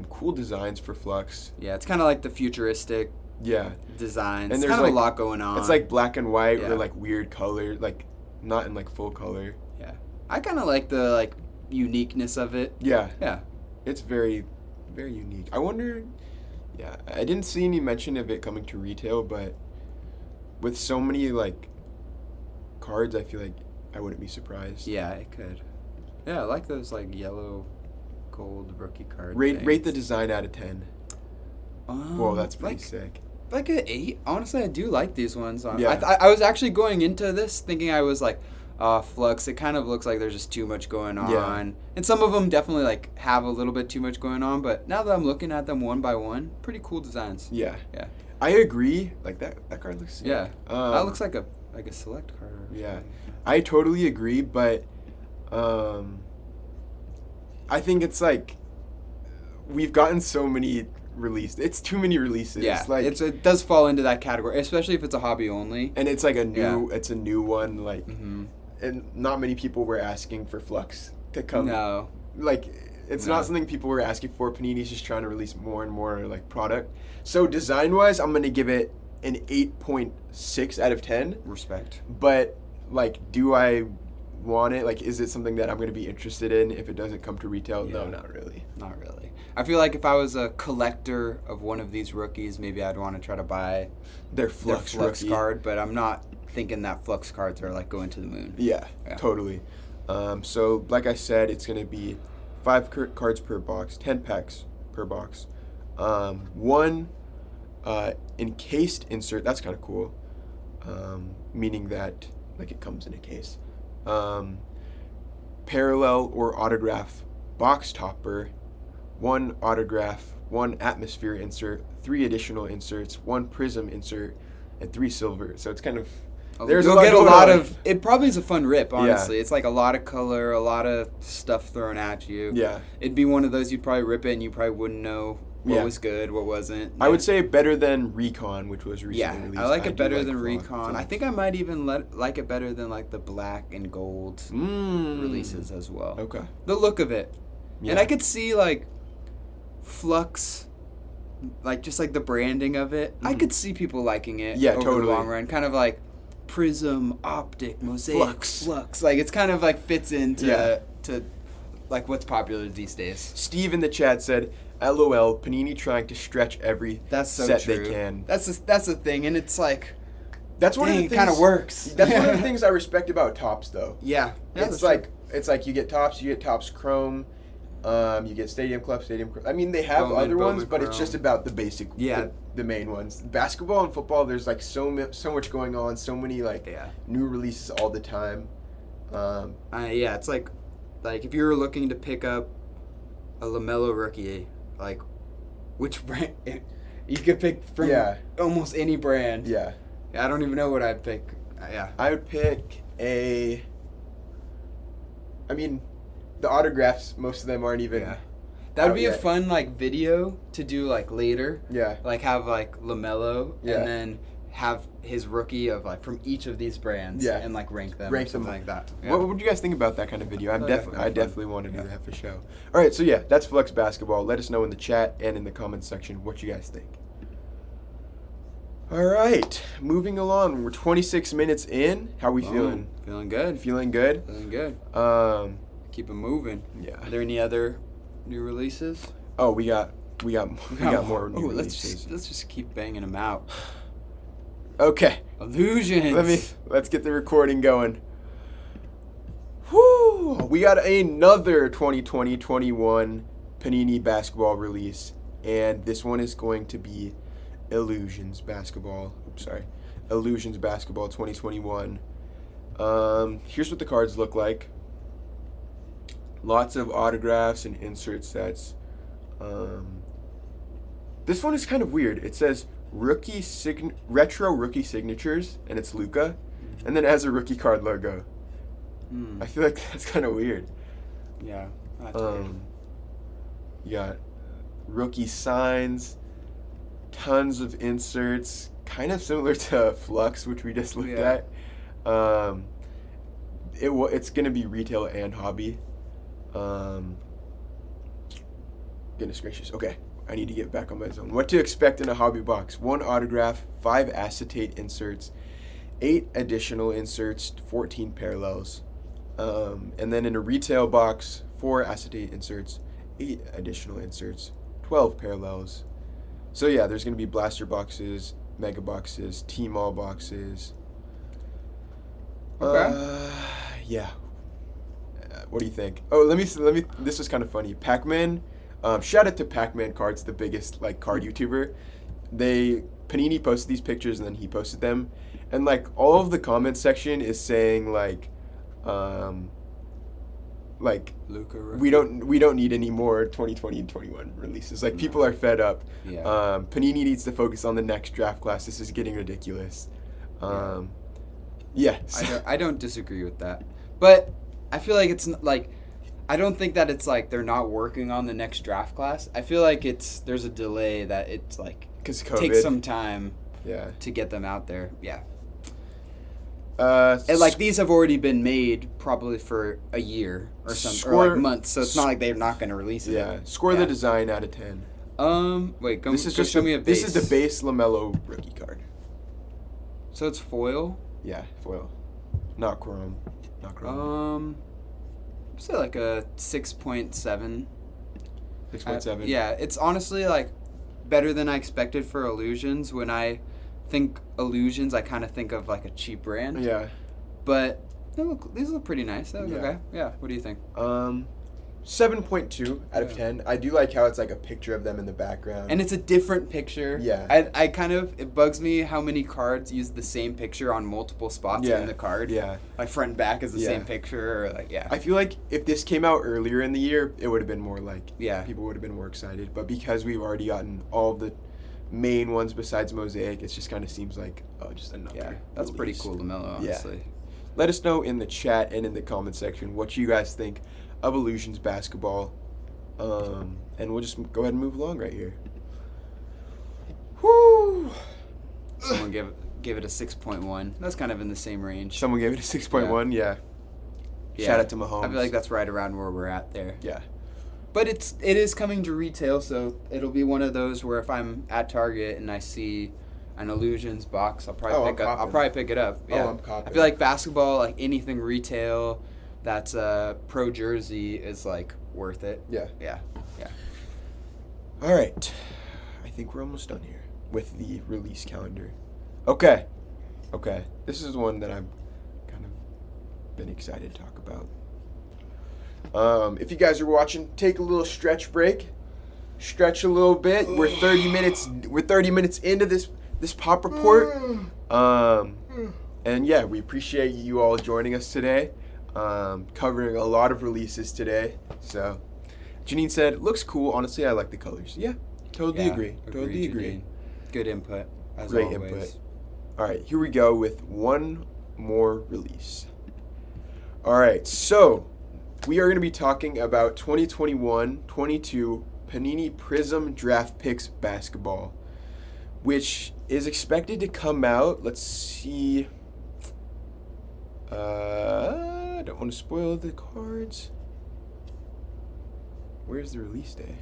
[SPEAKER 2] cool designs for Flux.
[SPEAKER 1] Yeah, it's kind of like the futuristic designs. And there's kind of a lot going on.
[SPEAKER 2] It's like black and white or like weird color, like not in like full color.
[SPEAKER 1] Yeah, I kind of like the like uniqueness of it.
[SPEAKER 2] Yeah.
[SPEAKER 1] Yeah.
[SPEAKER 2] It's very, very unique. I wonder. Yeah, I didn't see any mention of it coming to retail, but with so many like cards, I feel like I wouldn't be surprised.
[SPEAKER 1] Yeah, it could. Yeah, I like those like yellow, gold rookie cards.
[SPEAKER 2] Rate the design out of 10. Whoa, that's pretty sick.
[SPEAKER 1] Like an 8. Honestly, I do like these ones.
[SPEAKER 2] Yeah.
[SPEAKER 1] I was actually going into this thinking I was like, Flux. It kind of looks like there's just too much going on.
[SPEAKER 2] Yeah.
[SPEAKER 1] And some of them definitely like have a little bit too much going on. But now that I'm looking at them one by one, pretty cool designs.
[SPEAKER 2] Yeah.
[SPEAKER 1] Yeah.
[SPEAKER 2] I agree. Like that card looks sick.
[SPEAKER 1] Yeah. That looks like a select card.
[SPEAKER 2] Yeah. I totally agree, but I think it's like we've gotten so many released. It's too many releases.
[SPEAKER 1] Yeah,
[SPEAKER 2] like
[SPEAKER 1] it does fall into that category, especially if it's a hobby only.
[SPEAKER 2] And it's like it's a new one. Like, and not many people were asking for Flux to come.
[SPEAKER 1] No,
[SPEAKER 2] like it's not something people were asking for. Panini's just trying to release more and more like product. So design wise, I'm gonna give it an 8.6 out of 10.
[SPEAKER 1] Respect.
[SPEAKER 2] But like, do I want it? Like, is it something that I'm going to be interested in if it doesn't come to retail? Yeah. No, not really.
[SPEAKER 1] Not really. I feel like if I was a collector of one of these rookies, maybe I'd want to try to buy
[SPEAKER 2] their Flux
[SPEAKER 1] card, but I'm not thinking that Flux cards are like going to the moon.
[SPEAKER 2] Yeah. Totally. So like I said, it's going to be 5 cards per box, 10 packs per box. 1 encased insert. That's kind of cool. Meaning that like it comes in a case. Parallel or autograph box topper, 1 autograph, 1 atmosphere insert, 3 additional inserts, 1 prism insert, and 3 silver. So it's kind of
[SPEAKER 1] you'll get a lot of. It probably is a fun rip, honestly. Yeah. It's like a lot of color, a lot of stuff thrown at you.
[SPEAKER 2] Yeah,
[SPEAKER 1] it'd be one of those you'd probably rip it and you probably wouldn't know what was good, what wasn't.
[SPEAKER 2] I would say better than Recon, which was recently released.
[SPEAKER 1] I like it better than Recon. I think I might even like it better than like the black and gold releases as well.
[SPEAKER 2] Okay.
[SPEAKER 1] The look of it. Yeah. And I could see like Flux, like just like the branding of it. I could see people liking it over the long run. Kind of like Prism, Optic, Mosaic, Flux. Like it's kind of like fits into to like what's popular these days.
[SPEAKER 2] Steve in the chat said, LOL, Panini trying to stretch every set they can.
[SPEAKER 1] That's the thing, and it's like
[SPEAKER 2] that's one of the things.
[SPEAKER 1] It kind of works.
[SPEAKER 2] That's one of the things I respect about Topps, though.
[SPEAKER 1] Yeah,
[SPEAKER 2] it's like you get Topps Chrome, you get Stadium Club. I mean, they have other ones, but it's just about the basic, the main ones. Basketball and football, there's like so much going on, so many like new releases all the time.
[SPEAKER 1] It's like if you were looking to pick up a LaMelo rookie. Like, which brand? You could pick from almost any brand.
[SPEAKER 2] Yeah.
[SPEAKER 1] I don't even know what I'd pick.
[SPEAKER 2] I would pick I mean, the autographs, most of them aren't even
[SPEAKER 1] That would be a fun video to do later.
[SPEAKER 2] Yeah.
[SPEAKER 1] Have LaMelo and then have his rookie of from each of these brands and rank them. Rank them like that. Yeah.
[SPEAKER 2] What would you guys think about that kind of video? I definitely want to do that for show. All right, so yeah, that's Flux Basketball. Let us know in the chat and in the comments section what you guys think. All right, moving along. We're 26 minutes in. How are we feeling?
[SPEAKER 1] Feeling good.
[SPEAKER 2] Feeling good?
[SPEAKER 1] Feeling good. Keep it moving.
[SPEAKER 2] Yeah.
[SPEAKER 1] Are there any other new releases?
[SPEAKER 2] Oh, we got more new releases.
[SPEAKER 1] Let's just keep banging them out.
[SPEAKER 2] Okay.
[SPEAKER 1] Illusions.
[SPEAKER 2] Let's get the recording going. Whoo! We got another 2020-21 Panini basketball release, and this one is going to be Illusions Basketball 2021. Here's what the cards look like. Lots of autographs and insert sets. This one is kind of weird. It says retro rookie signatures, and it's Luka, and then it has a rookie card logo. I feel like that's kind of weird.
[SPEAKER 1] Yeah, that's weird.
[SPEAKER 2] You got rookie signs, tons of inserts, kind of similar to Flux, which we just looked at. It's gonna be retail and hobby. Goodness gracious. Okay. I need to get back on my zone. What to expect in a hobby box: 1 autograph, 5 acetate inserts, 8 additional inserts, 14 parallels. And then in a retail box, 4 acetate inserts, 8 additional inserts, 12 parallels. So yeah, there's going to be blaster boxes, mega boxes, T-Mall boxes.
[SPEAKER 1] Okay.
[SPEAKER 2] Yeah. What do you think? Oh, let me. This was kind of funny. Pac-Man. Shout out to Pac-Man Cards, the biggest card YouTuber. Panini posted these pictures and then he posted them, and all of the comment section is saying
[SPEAKER 1] Luka,
[SPEAKER 2] we don't need any more 2020 and 21 releases. People are fed up.
[SPEAKER 1] Yeah.
[SPEAKER 2] Panini needs to focus on the next draft class. This is getting ridiculous. Yeah.
[SPEAKER 1] I don't disagree with that, but I feel like it's I don't think that it's they're not working on the next draft class. I feel like there's a delay that it's
[SPEAKER 2] because COVID
[SPEAKER 1] takes some time to get them out there. Yeah. And these have already been made probably for a year or something, or months. So it's not like they're not going to release it.
[SPEAKER 2] Yeah. Score the design out of 10.
[SPEAKER 1] Wait. Show me a base.
[SPEAKER 2] This is the base LaMelo rookie card.
[SPEAKER 1] So it's foil.
[SPEAKER 2] Yeah, foil. Not chrome.
[SPEAKER 1] Say a 6.7.
[SPEAKER 2] 6.7.
[SPEAKER 1] Yeah, it's honestly better than I expected for Illusions. When I think Illusions, I kind of think of a cheap brand.
[SPEAKER 2] Yeah.
[SPEAKER 1] But these look pretty nice. They look okay. Yeah. What do you think?
[SPEAKER 2] 7.2 out of 10. I do like how it's a picture of them in the background.
[SPEAKER 1] And it's a different picture.
[SPEAKER 2] Yeah.
[SPEAKER 1] It bugs me how many cards use the same picture on multiple spots in the card.
[SPEAKER 2] Yeah.
[SPEAKER 1] Front and back is the same picture. Or
[SPEAKER 2] I feel like if this came out earlier in the year, it would have been more people would have been more excited. But because we've already gotten all of the main ones besides Mosaic, it just kind of seems just another.
[SPEAKER 1] Yeah, that's
[SPEAKER 2] release.
[SPEAKER 1] pretty cool, LaMelo, honestly.
[SPEAKER 2] Yeah. Let us know in the chat and in the comment section what you guys think of Illusions Basketball, and we'll just go ahead and move along right here. Whoo!
[SPEAKER 1] Someone gave it a 6.1. That's kind of in the same range.
[SPEAKER 2] Someone gave it a 6.1. Yeah. Shout out to Mahomes.
[SPEAKER 1] I feel like that's right around where we're at there.
[SPEAKER 2] Yeah.
[SPEAKER 1] But it is coming to retail, so it'll be one of those where if I'm at Target and I see an Illusions box, I'll probably pick it up. Yeah.
[SPEAKER 2] Oh, I'm copping.
[SPEAKER 1] I feel like basketball, anything retail that's pro jersey is worth it.
[SPEAKER 2] Yeah.
[SPEAKER 1] Yeah. Yeah.
[SPEAKER 2] All right. I think we're almost done here with the release calendar. Okay. This is one that I've kind of been excited to talk about. If you guys are watching, take a little stretch break. Stretch a little bit. We're 30 minutes into this pop report. And yeah, we appreciate you all joining us today. Covering a lot of releases today. So Janine said, looks cool. Honestly, I like the colors. Yeah, totally agree. Totally agree.
[SPEAKER 1] Good input, as
[SPEAKER 2] Great
[SPEAKER 1] always.
[SPEAKER 2] input. All right, here we go with one more release. All right, so we are going to be talking about 2021-22 Panini Prism Draft Picks Basketball, which is expected to come out. Let's see. I don't want to spoil the cards. Where's the release day?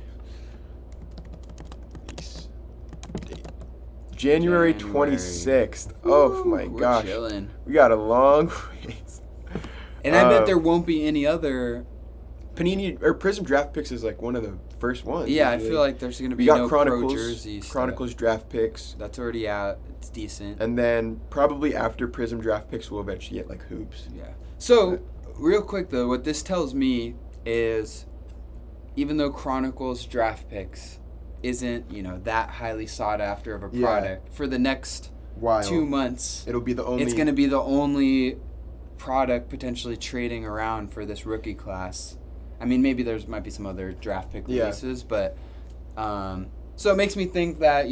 [SPEAKER 2] Release date. January 26th. Oh my gosh.
[SPEAKER 1] Chilling.
[SPEAKER 2] We got a long ways.
[SPEAKER 1] And I bet there won't be any other.
[SPEAKER 2] Panini or Prism Draft Picks is like one of the first ones.
[SPEAKER 1] Yeah, usually. I feel like there's going to be no Pro Jersey stuff.
[SPEAKER 2] Chronicles Draft Picks.
[SPEAKER 1] That's already out. It's decent.
[SPEAKER 2] And then probably after Prism Draft Picks, we'll eventually get like hoops.
[SPEAKER 1] Yeah. So, real quick though, what this tells me is, even though Chronicles Draft Picks isn't, that highly sought after of a product, for the next 2 months,
[SPEAKER 2] it'll be the only.
[SPEAKER 1] It's going to be the only product potentially trading around for this rookie class. I mean, maybe might be some other draft pick releases, but so it makes me think that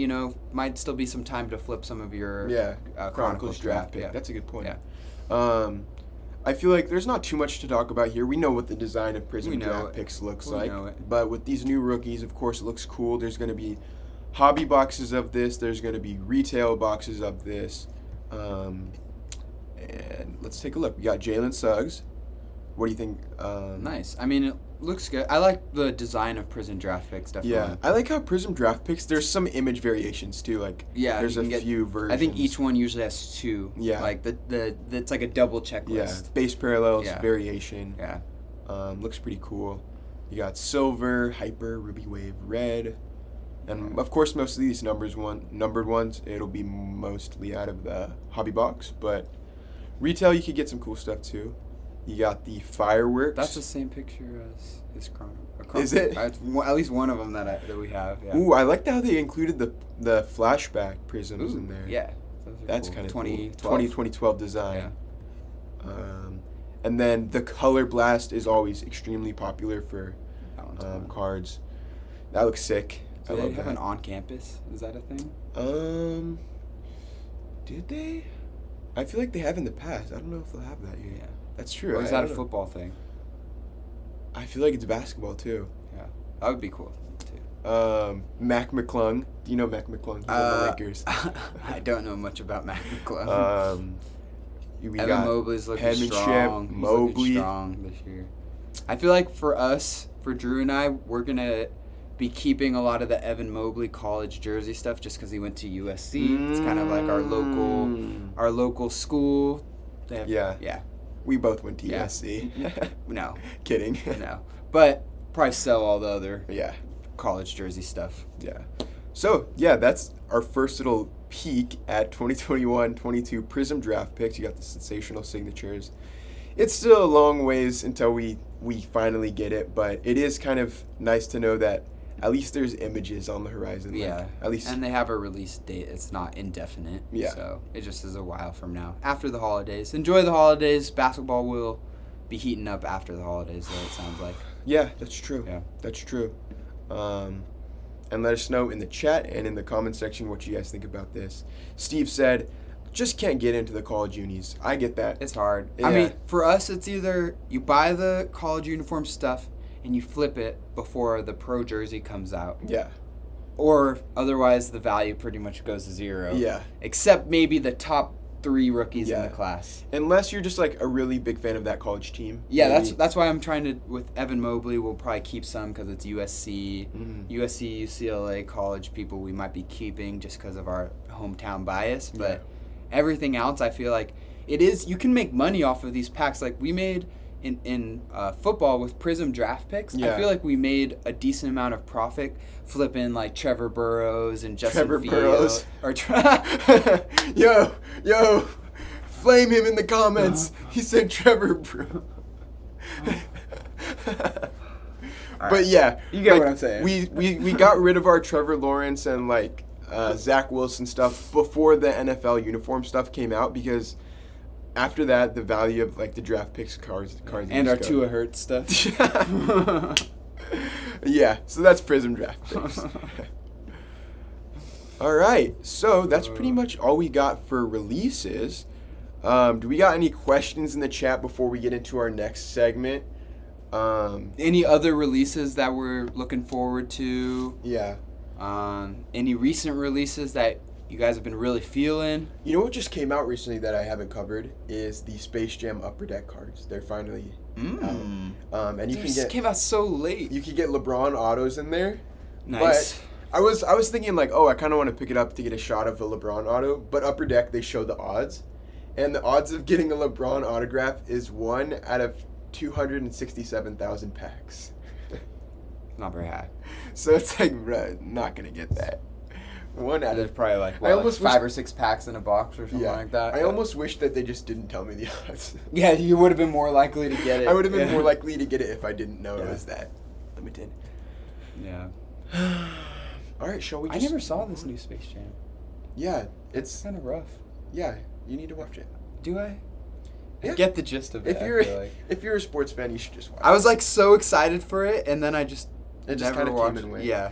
[SPEAKER 1] might still be some time to flip some of your
[SPEAKER 2] Chronicles draft pick.
[SPEAKER 1] Yeah.
[SPEAKER 2] That's a good point.
[SPEAKER 1] Yeah.
[SPEAKER 2] I feel like there's not too much to talk about here. We know what the design of Prism draft picks looks like, but with these new rookies, of course, it looks cool. There's going to be hobby boxes of this. There's going to be retail boxes of this. And let's take a look. We got Jalen Suggs. What do you think?
[SPEAKER 1] Nice. I mean, it looks good. I like the design of Prism Draft Picks, definitely.
[SPEAKER 2] Yeah, I like how Prism Draft Picks, there's some image variations too. Like, there's a few versions.
[SPEAKER 1] I think each one usually has 2.
[SPEAKER 2] Yeah.
[SPEAKER 1] Like, it's like a double checklist.
[SPEAKER 2] Yeah, base parallels, variation.
[SPEAKER 1] Yeah.
[SPEAKER 2] Looks pretty cool. You got silver, hyper, ruby wave, red. And, of course, most of these numbered ones, it'll be mostly out of the hobby box. But retail, you could get some cool stuff too. You got the fireworks.
[SPEAKER 1] That's the same picture as his Chrono.
[SPEAKER 2] Is it?
[SPEAKER 1] At least one of them that we have. Yeah.
[SPEAKER 2] Ooh, I liked how they included the flashback prisms in there.
[SPEAKER 1] Yeah.
[SPEAKER 2] That's cool. Kind of
[SPEAKER 1] 2012
[SPEAKER 2] design. Yeah. And then the color blast is always extremely popular for cards. That looks sick.
[SPEAKER 1] So they have an on campus? Is that a thing?
[SPEAKER 2] Did they? I feel like they have in the past. I don't know if they'll have that here.
[SPEAKER 1] Yeah.
[SPEAKER 2] That's true.
[SPEAKER 1] Or is that a football thing?
[SPEAKER 2] I feel like it's basketball too.
[SPEAKER 1] Yeah, that would be cool
[SPEAKER 2] too. Mac McClung. Do you know Mac McClung? He's on the Lakers.
[SPEAKER 1] I don't know much about Mac McClung.
[SPEAKER 2] Evan
[SPEAKER 1] Mobley's looking strong. He's looking strong this year. I feel like for Drew and I, we're gonna be keeping a lot of the Evan Mobley college jersey stuff just because he went to USC. It's kind of like our local school.
[SPEAKER 2] Yeah. We both went to USC.
[SPEAKER 1] No.
[SPEAKER 2] Kidding.
[SPEAKER 1] No. But probably sell all the other college jersey stuff.
[SPEAKER 2] Yeah. So, that's our first little peek at 2021-22 Prism Draft Picks. You got the sensational signatures. It's still a long ways until we finally get it, but it is kind of nice to know that at least there's images on the horizon.
[SPEAKER 1] Yeah.
[SPEAKER 2] At least.
[SPEAKER 1] And they have a release date. It's not indefinite.
[SPEAKER 2] Yeah.
[SPEAKER 1] So it just is a while from now. After the holidays. Enjoy the holidays. Basketball will be heating up after the holidays, though, it sounds like.
[SPEAKER 2] Yeah, that's true.
[SPEAKER 1] Yeah.
[SPEAKER 2] That's true. And let us know in the chat and in the comment section what you guys think about this. Steve said, just can't get into the college unis. I get that.
[SPEAKER 1] It's hard.
[SPEAKER 2] Yeah.
[SPEAKER 1] I mean, for us, it's either you buy the college uniform stuff and you flip it before the pro jersey comes out.
[SPEAKER 2] Yeah.
[SPEAKER 1] Or otherwise, the value pretty much goes to 0.
[SPEAKER 2] Yeah.
[SPEAKER 1] Except maybe the top 3 rookies in the class.
[SPEAKER 2] Unless you're just like a really big fan of that college team.
[SPEAKER 1] Yeah, maybe. That's why I'm trying to, with Evan Mobley, we'll probably keep some because it's USC. USC, UCLA college people we might be keeping just because of our hometown bias. But everything else, I feel like it is, you can make money off of these packs. Like we made in football with Prism Draft Picks. I feel like we made a decent amount of profit flipping like Trevor Burrows and Justin Fields.
[SPEAKER 2] Yo, flame him in the comments. He said Trevor Burrows. But yeah,
[SPEAKER 1] you get what I'm saying.
[SPEAKER 2] We got rid of our Trevor Lawrence and like Zach Wilson stuff before the NFL uniform stuff came out because after that, the value of like the draft picks cards
[SPEAKER 1] and our Tua Hurts stuff.
[SPEAKER 2] Yeah, so that's Prism Draft Picks. All right, so that's pretty much all we got for releases. Do we got any questions in the chat before we get into our next segment?
[SPEAKER 1] Any other releases that we're looking forward to?
[SPEAKER 2] Yeah.
[SPEAKER 1] Any recent releases that you guys have been really feeling?
[SPEAKER 2] You know what just came out recently that I haven't covered is the Space Jam Upper Deck cards. They're finally out. And you can get
[SPEAKER 1] came out so late.
[SPEAKER 2] You can get LeBron autos in there.
[SPEAKER 1] Nice.
[SPEAKER 2] But I was thinking like, oh, I kind of want to pick it up to get a shot of a LeBron auto. But Upper Deck, they show the odds, and the odds of getting a LeBron autograph is 1 out of 267,000 packs.
[SPEAKER 1] Not very high.
[SPEAKER 2] So it's like, bro, not gonna get that. 1 out
[SPEAKER 1] There's
[SPEAKER 2] of
[SPEAKER 1] probably like,
[SPEAKER 2] I almost
[SPEAKER 1] 5 or 6 packs in a box or something like that.
[SPEAKER 2] I almost wish that they just didn't tell me the odds.
[SPEAKER 1] Yeah, you would have been more likely to get it.
[SPEAKER 2] I would have been more likely to get it if I didn't know it was that limited.
[SPEAKER 1] Yeah.
[SPEAKER 2] All right, shall we?
[SPEAKER 1] I never saw this new Space Jam.
[SPEAKER 2] Yeah, it's
[SPEAKER 1] kind of rough.
[SPEAKER 2] Yeah, you need to watch it.
[SPEAKER 1] Do I?
[SPEAKER 2] Yeah.
[SPEAKER 1] I get the gist of it.
[SPEAKER 2] If you're a sports fan, you should just watch it.
[SPEAKER 1] I was like so excited for it, and then it just
[SPEAKER 2] kind of came in way.
[SPEAKER 1] Yeah.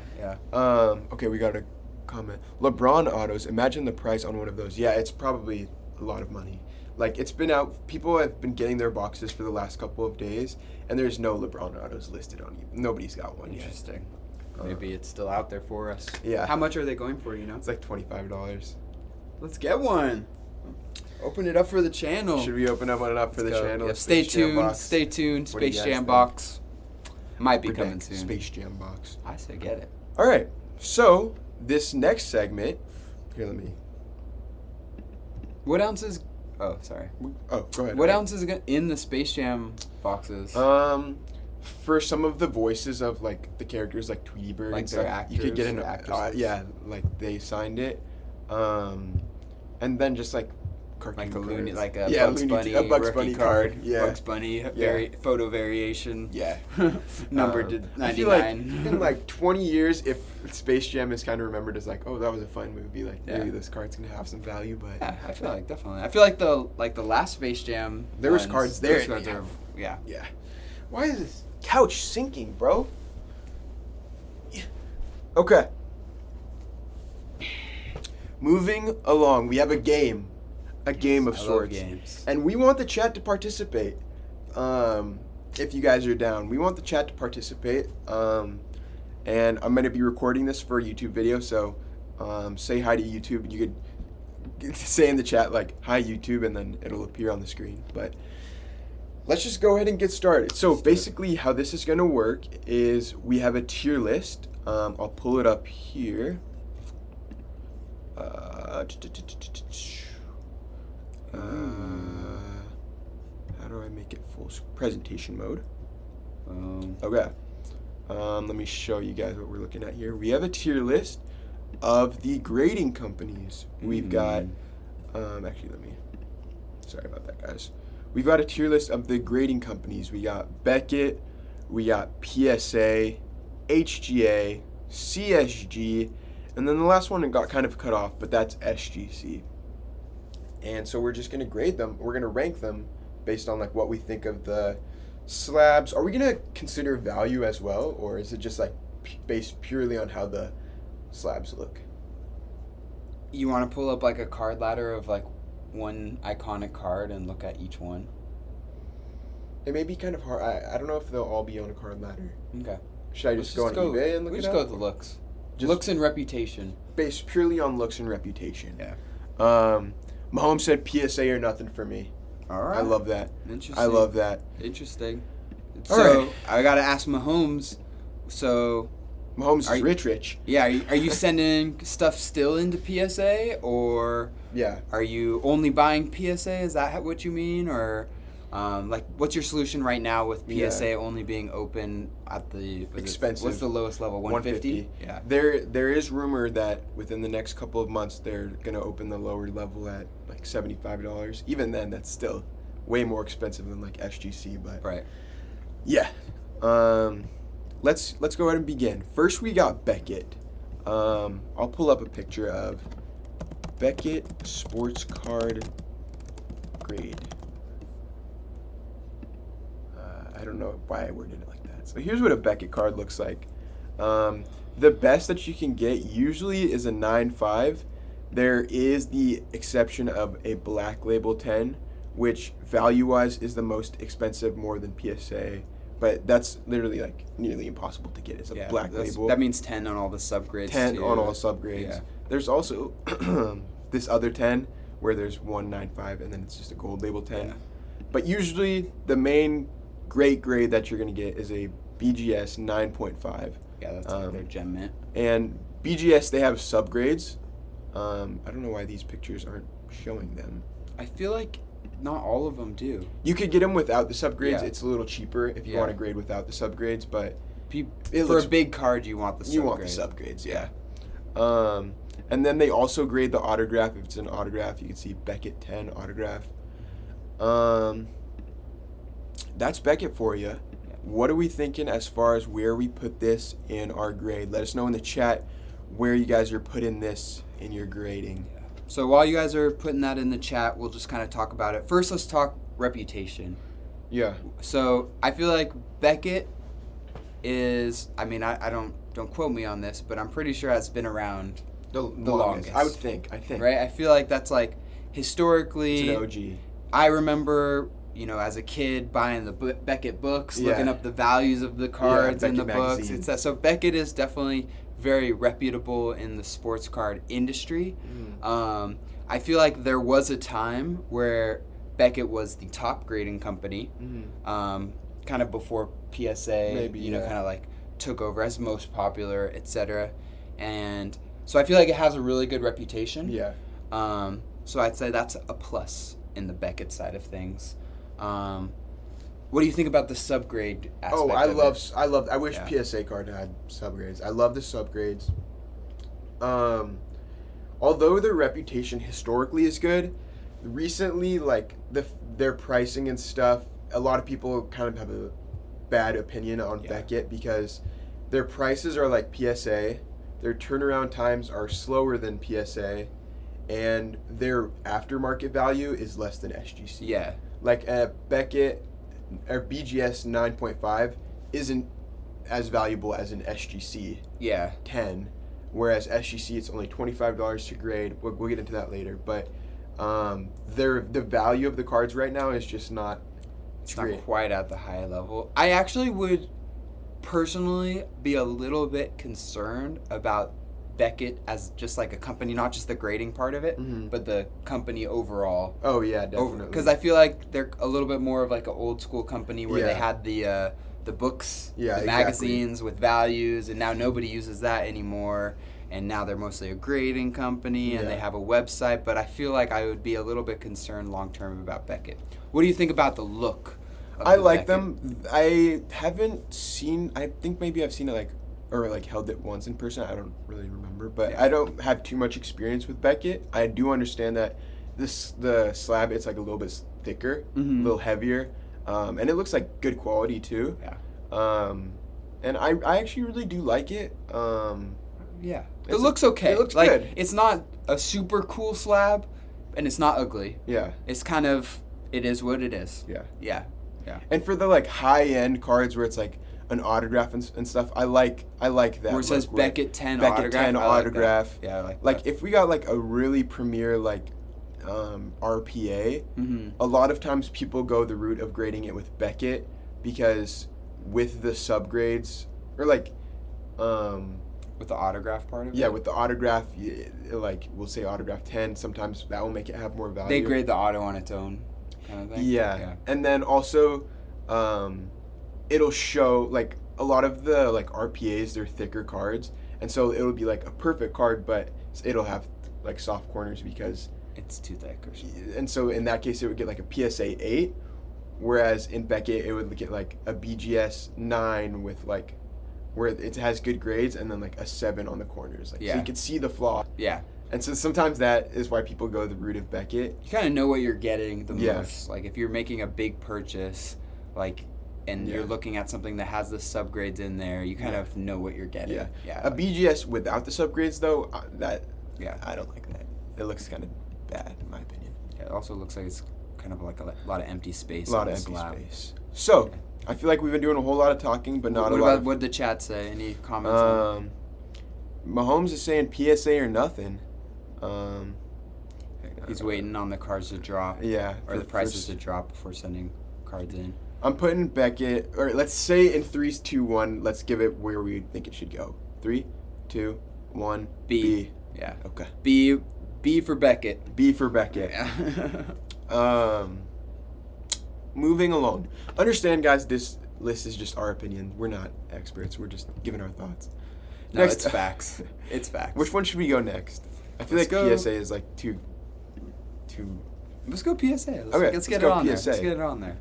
[SPEAKER 2] Okay, we got a comment. LeBron autos. Imagine the price on one of those. Yeah, it's probably a lot of money. Like, it's been out. People have been getting their boxes for the last couple of days, and there's no LeBron autos listed on you. Nobody's got one yet.
[SPEAKER 1] Interesting. Maybe it's still out there for us.
[SPEAKER 2] Yeah.
[SPEAKER 1] How much are they going for, you know?
[SPEAKER 2] It's like $25.
[SPEAKER 1] Let's get one. Open it up for the channel.
[SPEAKER 2] Should we open one up for the channel?
[SPEAKER 1] Yeah, stay tuned. Stay tuned. Space Jam box might be coming soon.
[SPEAKER 2] Space Jam box.
[SPEAKER 1] I say get it.
[SPEAKER 2] All right. So this next segment. Here, let me.
[SPEAKER 1] What ounces? Oh, sorry.
[SPEAKER 2] Oh, go ahead.
[SPEAKER 1] What ounces in the Space Jam boxes?
[SPEAKER 2] For some of the voices of like the characters, like Tweety Bird,
[SPEAKER 1] like
[SPEAKER 2] and stuff,
[SPEAKER 1] actors,
[SPEAKER 2] you could get like they signed it, and then just like cartoon cards.
[SPEAKER 1] Like a Bugs Bunny card.
[SPEAKER 2] Yeah,
[SPEAKER 1] Bugs Bunny photo variation.
[SPEAKER 2] Yeah,
[SPEAKER 1] numbered to 99.
[SPEAKER 2] I feel like in like 20 years, if Space Jam is kind of remembered as like, oh, that was a fun movie, like maybe this card's gonna have some value. But
[SPEAKER 1] yeah, I feel like definitely. I feel like the last Space Jam.
[SPEAKER 2] There was cards there.
[SPEAKER 1] Those cards are, yeah.
[SPEAKER 2] Why is this couch sinking, bro? Okay. Moving along, we have a game of sorts, and we want the chat to participate. If you guys are down, we want the chat to participate. And I'm gonna be recording this for a YouTube video, so say hi to YouTube. You could say in the chat like hi YouTube, and then it'll appear on the screen. But let's just go ahead and get started. So basically how this is going to work is we have a tier list. I'll pull it up here. How do I make it full presentation mode? Okay. Let me show you guys what we're looking at here. We have a tier list of the grading companies. We've got, sorry about that, guys. We've got a tier list of the grading companies. We got Beckett, we got PSA, HGA, CSG, and then the last one got kind of cut off, but that's SGC. And so we're just going to grade them. We're going to rank them based on like what we think of the slabs. Are we going to consider value as well, or is it just like based purely on how the slabs look?
[SPEAKER 1] You want to pull up like a card ladder of like one iconic card and look at each one?
[SPEAKER 2] It may be kind of hard. I don't know if they'll all be on a card ladder.
[SPEAKER 1] Okay.
[SPEAKER 2] Should I just go on eBay and look it up?
[SPEAKER 1] We just go with the looks. Looks and reputation.
[SPEAKER 2] Based purely on looks and reputation.
[SPEAKER 1] Yeah.
[SPEAKER 2] Mahomes said PSA or nothing for me.
[SPEAKER 1] All right.
[SPEAKER 2] I love that.
[SPEAKER 1] Interesting.
[SPEAKER 2] I love that.
[SPEAKER 1] Interesting.
[SPEAKER 2] All
[SPEAKER 1] so,
[SPEAKER 2] right.
[SPEAKER 1] I got to ask Mahomes. So...
[SPEAKER 2] Mahomes is rich.
[SPEAKER 1] Yeah, are you sending stuff still into PSA, or are you only buying PSA? Is that what you mean, or like what's your solution right now with PSA only being open at the
[SPEAKER 2] expensive?
[SPEAKER 1] What's the lowest level? 150. Yeah.
[SPEAKER 2] There is rumor that within the next couple of months they're gonna open the lower level at like $75. Even then, that's still way more expensive than like SGC, but
[SPEAKER 1] right.
[SPEAKER 2] Yeah. Let's go ahead and begin. First, we got Beckett. I'll pull up a picture of Beckett sports card grade. I don't know why I worded it like that. So here's what a Beckett card looks like. The best that you can get usually is a 9.5. There is the exception of a Black Label 10, which value-wise is the most expensive, more than PSA, but that's literally like nearly impossible to get. It's a black label.
[SPEAKER 1] That means 10 on all the subgrades.
[SPEAKER 2] 10 on all subgrades. Yeah. There's also this other 10 where there's 195 and then it's just a gold label 10. Yeah. But usually the main great grade that you're gonna get is a BGS 9.5.
[SPEAKER 1] Yeah, that's their gem mint.
[SPEAKER 2] And BGS, they have subgrades. I don't know why these pictures aren't showing them.
[SPEAKER 1] I feel like not all of them do.
[SPEAKER 2] You could get them without the subgrades. Yeah. It's a little cheaper if you want to grade without the subgrades, but
[SPEAKER 1] for a big card, you want the subgrades.
[SPEAKER 2] You want the subgrades, yeah. And then they also grade the autograph. If it's an autograph, you can see Beckett 10 autograph. That's Beckett for you. What are we thinking as far as where we put this in our grade? Let us know in the chat where you guys are putting this in your grading.
[SPEAKER 1] Yeah. So while you guys are putting that in the chat, we'll just kind of talk about it. First, let's talk reputation.
[SPEAKER 2] Yeah.
[SPEAKER 1] So I feel like Beckett is, I mean, I don't quote me on this, but I'm pretty sure it's been around the longest.
[SPEAKER 2] I think.
[SPEAKER 1] Right? I feel like that's like historically.
[SPEAKER 2] It's an OG.
[SPEAKER 1] I remember, you know, as a kid buying the Beckett books, looking up the values of the cards in the books. So Beckett is definitely very reputable in the sports card industry. I feel like there was a time where Beckett was the top grading company, kind of before PSA,
[SPEAKER 2] maybe,
[SPEAKER 1] kind of like took over as most popular, etc. And so I feel like it has a really good reputation.
[SPEAKER 2] Yeah.
[SPEAKER 1] So I'd say that's a plus in the Beckett side of things. What do you think about the subgrade aspect?
[SPEAKER 2] I wish PSA card had subgrades. I love the subgrades. Although their reputation historically is good, recently, like their pricing and stuff, a lot of people kind of have a bad opinion on Beckett because their prices are like PSA, their turnaround times are slower than PSA, and their aftermarket value is less than SGC.
[SPEAKER 1] Yeah.
[SPEAKER 2] Like Beckett or BGS 9.5 isn't as valuable as an SGC 10, whereas SGC it's only $25 to grade. We'll get into that later, but the value of the cards right now is just not.
[SPEAKER 1] It's not quite at the high level. I actually would personally be a little bit concerned about Beckett as just like a company, not just the grading part of it, but the company overall.
[SPEAKER 2] Oh yeah, definitely.
[SPEAKER 1] Because I feel like they're a little bit more of like an old school company where they had the books, the magazines with values, and now nobody uses that anymore. And now they're mostly a grading company, and they have a website. But I feel like I would be a little bit concerned long term about Beckett. What do you think about the look of
[SPEAKER 2] I like them. I haven't seen. I think maybe I've seen it like held it once in person. I don't really remember, but I don't have too much experience with Beckett. I do understand that the slab, it's like a little bit thicker, a little heavier, and it looks like good quality too.
[SPEAKER 1] Yeah.
[SPEAKER 2] And I actually really do like it.
[SPEAKER 1] Yeah. It looks okay.
[SPEAKER 2] It looks
[SPEAKER 1] like,
[SPEAKER 2] good.
[SPEAKER 1] It's not a super cool slab, and it's not ugly.
[SPEAKER 2] Yeah.
[SPEAKER 1] It's kind of, it is what it is.
[SPEAKER 2] Yeah.
[SPEAKER 1] Yeah. Yeah.
[SPEAKER 2] And for the like high end cards where it's like an autograph and stuff, I like that.
[SPEAKER 1] Where it says Beckett 10
[SPEAKER 2] Beckett 10 autograph.
[SPEAKER 1] Yeah, I like
[SPEAKER 2] that. If we got like a really premier like RPA, a lot of times people go the route of grading it with Beckett because with the subgrades or like
[SPEAKER 1] with the autograph part of it?
[SPEAKER 2] Yeah, with the autograph, like we'll say autograph 10, sometimes that will make it have more value.
[SPEAKER 1] They grade the auto on its own kind of thing?
[SPEAKER 2] Yeah. And then also it'll show like a lot of the like RPAs, they're thicker cards, and so it'll be like a perfect card, but it'll have like soft corners because
[SPEAKER 1] it's too thick or something.
[SPEAKER 2] And so in that case it would get like a PSA 8, whereas in Beckett it would get like a BGS 9 with like where it has good grades and then like a 7 on the corners. Like, so you can see the flaw.
[SPEAKER 1] Yeah.
[SPEAKER 2] And so sometimes that is why people go the route of Beckett.
[SPEAKER 1] You kind of know what you're getting the most. Like if you're making a big purchase, like, and you're looking at something that has the subgrades in there, you kind of know what you're getting.
[SPEAKER 2] Yeah. A BGS without the subgrades though, I don't like that. It looks kind of bad in my opinion.
[SPEAKER 1] Yeah, it also looks like it's kind of like a lot of empty space.
[SPEAKER 2] A lot of empty space. So, I feel like we've been doing a whole lot of talking, but not a lot.
[SPEAKER 1] What did the chat say? Any comments? On
[SPEAKER 2] Mahomes is saying PSA or nothing.
[SPEAKER 1] He's waiting on the cards to drop.
[SPEAKER 2] Yeah.
[SPEAKER 1] Or the prices to drop before sending cards in.
[SPEAKER 2] I'm putting Beckett, or let's say in 3, 2, 1, let's give it where we think it should go. 3, 2, 1, B.
[SPEAKER 1] Yeah.
[SPEAKER 2] Okay.
[SPEAKER 1] B for Beckett.
[SPEAKER 2] B for Beckett.
[SPEAKER 1] Yeah.
[SPEAKER 2] Moving along. Understand, guys, this list is just our opinion. We're not experts. We're just giving our thoughts.
[SPEAKER 1] No, it's facts. It's facts.
[SPEAKER 2] Which one should we go next? I feel like PSA is like too.
[SPEAKER 1] Let's go PSA. Let's get it on there. Let's get it on there.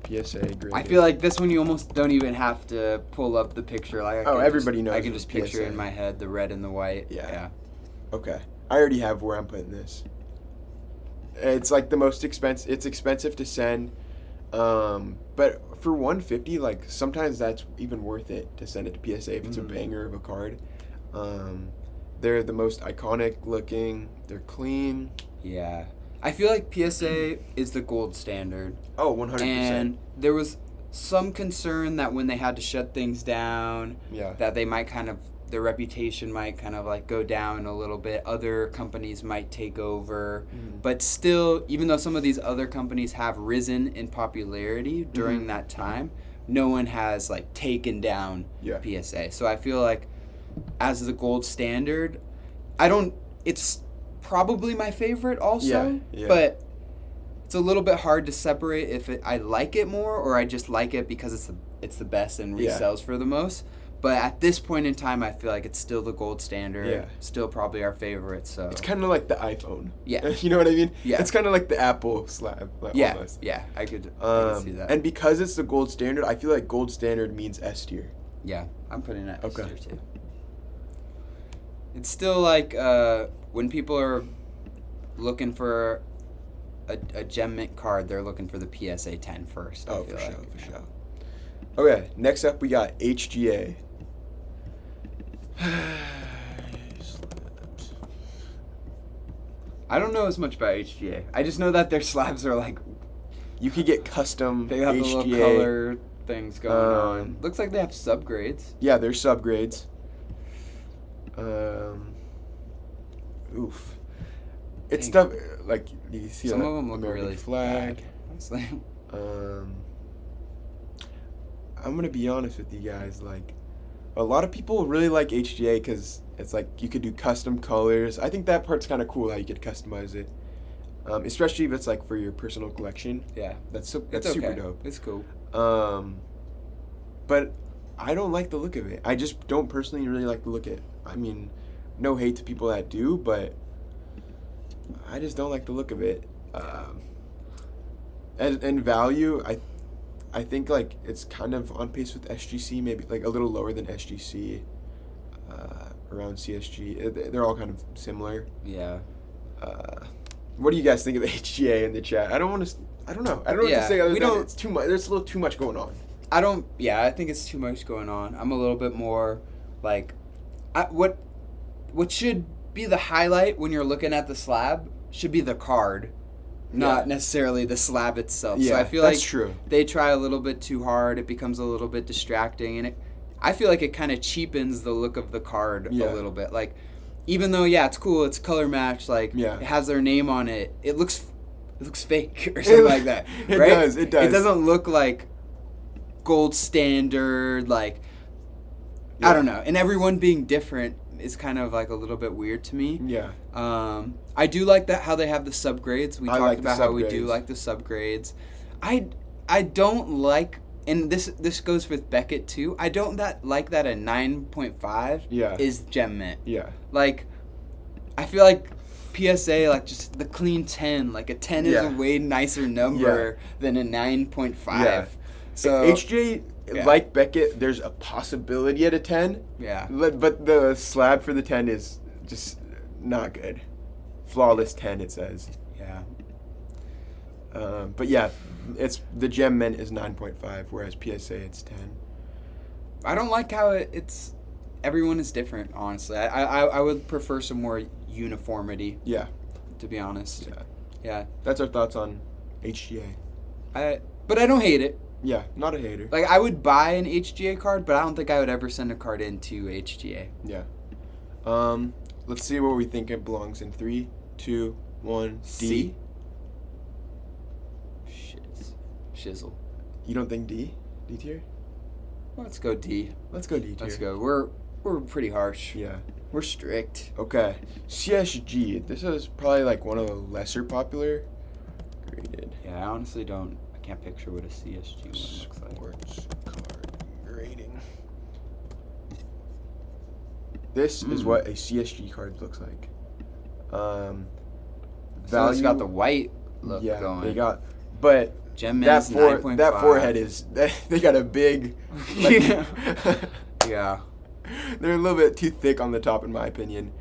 [SPEAKER 2] PSA, great.
[SPEAKER 1] I feel like this one you almost don't even have to pull up the picture. Like
[SPEAKER 2] everybody knows.
[SPEAKER 1] I can just picture it in my head, the red and the white.
[SPEAKER 2] Yeah. Okay. I already have where I'm putting this. It's like the most expensive. It's expensive to send, but for $150, like sometimes that's even worth it to send it to PSA if it's a banger of a card. They're the most iconic looking. They're clean.
[SPEAKER 1] Yeah. I feel like PSA is the gold standard.
[SPEAKER 2] Oh, 100%.
[SPEAKER 1] And there was some concern that when they had to shut things down, that they might their reputation might kind of like go down a little bit. Other companies might take over. But still, even though some of these other companies have risen in popularity during that time, no one has like taken down PSA. So I feel like as the gold standard, it's probably my favorite also, but it's a little bit hard to separate if I like it more or I just like it because it's the best and resells for the most. But at this point in time, I feel like it's still the gold standard, still probably our favorite. So
[SPEAKER 2] it's kind of like the iPhone.
[SPEAKER 1] Yeah.
[SPEAKER 2] You know what I mean?
[SPEAKER 1] Yeah.
[SPEAKER 2] It's kind of like the Apple slab. Almost.
[SPEAKER 1] Yeah, I could see that.
[SPEAKER 2] And because it's the gold standard, I feel like gold standard means S tier.
[SPEAKER 1] Yeah, I'm putting that S tier too. It's still like when people are looking for a gem mint card, they're looking for the PSA 10 first.
[SPEAKER 2] Oh, for sure. Okay, next up we got HGA.
[SPEAKER 1] I don't know as much about HGA. I just know that their slabs are like...
[SPEAKER 2] You could get custom
[SPEAKER 1] They have
[SPEAKER 2] HGA.
[SPEAKER 1] the little color things going on. Looks like they have subgrades.
[SPEAKER 2] Yeah, they're subgrades. Oof. It's tough. Like, you see
[SPEAKER 1] some of them look
[SPEAKER 2] American
[SPEAKER 1] really
[SPEAKER 2] flag.
[SPEAKER 1] bad, honestly.
[SPEAKER 2] I'm going to be honest with you guys. Like, a lot of people really like HGA because it's like you could do custom colors. I think that part's kind of cool how you could customize it. Especially if it's like for your personal collection.
[SPEAKER 1] Yeah.
[SPEAKER 2] That's super dope.
[SPEAKER 1] It's cool.
[SPEAKER 2] But I don't like the look of it. I just don't personally really like the look of it. I mean, no hate to people that do, but I just don't like the look of it. And value, I think like it's kind of on pace with SGC, maybe like a little lower than SGC, around CSG. They're all kind of similar.
[SPEAKER 1] Yeah.
[SPEAKER 2] What do you guys think of the HGA in the chat? I don't know. I don't know what to say other than it's too much. There's a little too much going on.
[SPEAKER 1] I think it's too much going on. I'm a little bit more like, what should be the highlight when you're looking at the slab should be the card, not necessarily the slab itself.
[SPEAKER 2] Yeah,
[SPEAKER 1] so I feel
[SPEAKER 2] that's
[SPEAKER 1] like
[SPEAKER 2] true.
[SPEAKER 1] They try a little bit too hard. It becomes a little bit distracting, and I feel like it kind of cheapens the look of the card a little bit. Like, even though it's cool, it's color matched, like it has their name on it, it looks fake or something like that. Right?
[SPEAKER 2] It does.
[SPEAKER 1] It doesn't look like gold standard, like I don't know. And everyone being different is kind of like a little bit weird to me.
[SPEAKER 2] Yeah.
[SPEAKER 1] I do like that how they have the subgrades. We talked about how we do like the subgrades. I don't like, and this goes with Beckett too. I don't like that a 9.5 is gem mint.
[SPEAKER 2] Yeah.
[SPEAKER 1] Like, I feel like PSA, like just the clean 10, like a 10 is a way nicer number than a 9.5.
[SPEAKER 2] Yeah.
[SPEAKER 1] So
[SPEAKER 2] HJ, like Beckett, there's a possibility at a 10.
[SPEAKER 1] Yeah.
[SPEAKER 2] But the slab for the 10 is just not good. Flawless 10, it says.
[SPEAKER 1] Yeah.
[SPEAKER 2] But yeah, it's the gem mint is 9.5, whereas PSA it's 10.
[SPEAKER 1] I don't like how it's everyone is different, honestly. I would prefer some more uniformity.
[SPEAKER 2] Yeah.
[SPEAKER 1] To be honest. Yeah.
[SPEAKER 2] That's our thoughts on HGA.
[SPEAKER 1] But I don't hate it.
[SPEAKER 2] Yeah, not a hater.
[SPEAKER 1] Like, I would buy an HGA card, but I don't think I would ever send a card into HGA.
[SPEAKER 2] Yeah. Let's see where we think it belongs in 3, 2, 1.
[SPEAKER 1] C. Shit. Shizzle.
[SPEAKER 2] You don't think D? D tier?
[SPEAKER 1] Let's go D.
[SPEAKER 2] Let's go D tier.
[SPEAKER 1] Let's go. We're pretty harsh.
[SPEAKER 2] Yeah.
[SPEAKER 1] We're strict.
[SPEAKER 2] Okay. CSG. This is probably like one of the lesser popular graded.
[SPEAKER 1] Yeah, I honestly can't picture what a CSG one looks like.
[SPEAKER 2] Sports card grading. This is what a CSG card looks like.
[SPEAKER 1] So it's got the white look going.
[SPEAKER 2] They got, but
[SPEAKER 1] Gem
[SPEAKER 2] that forehead is they got a big. Like,
[SPEAKER 1] yeah.
[SPEAKER 2] They're a little bit too thick on the top, in my opinion.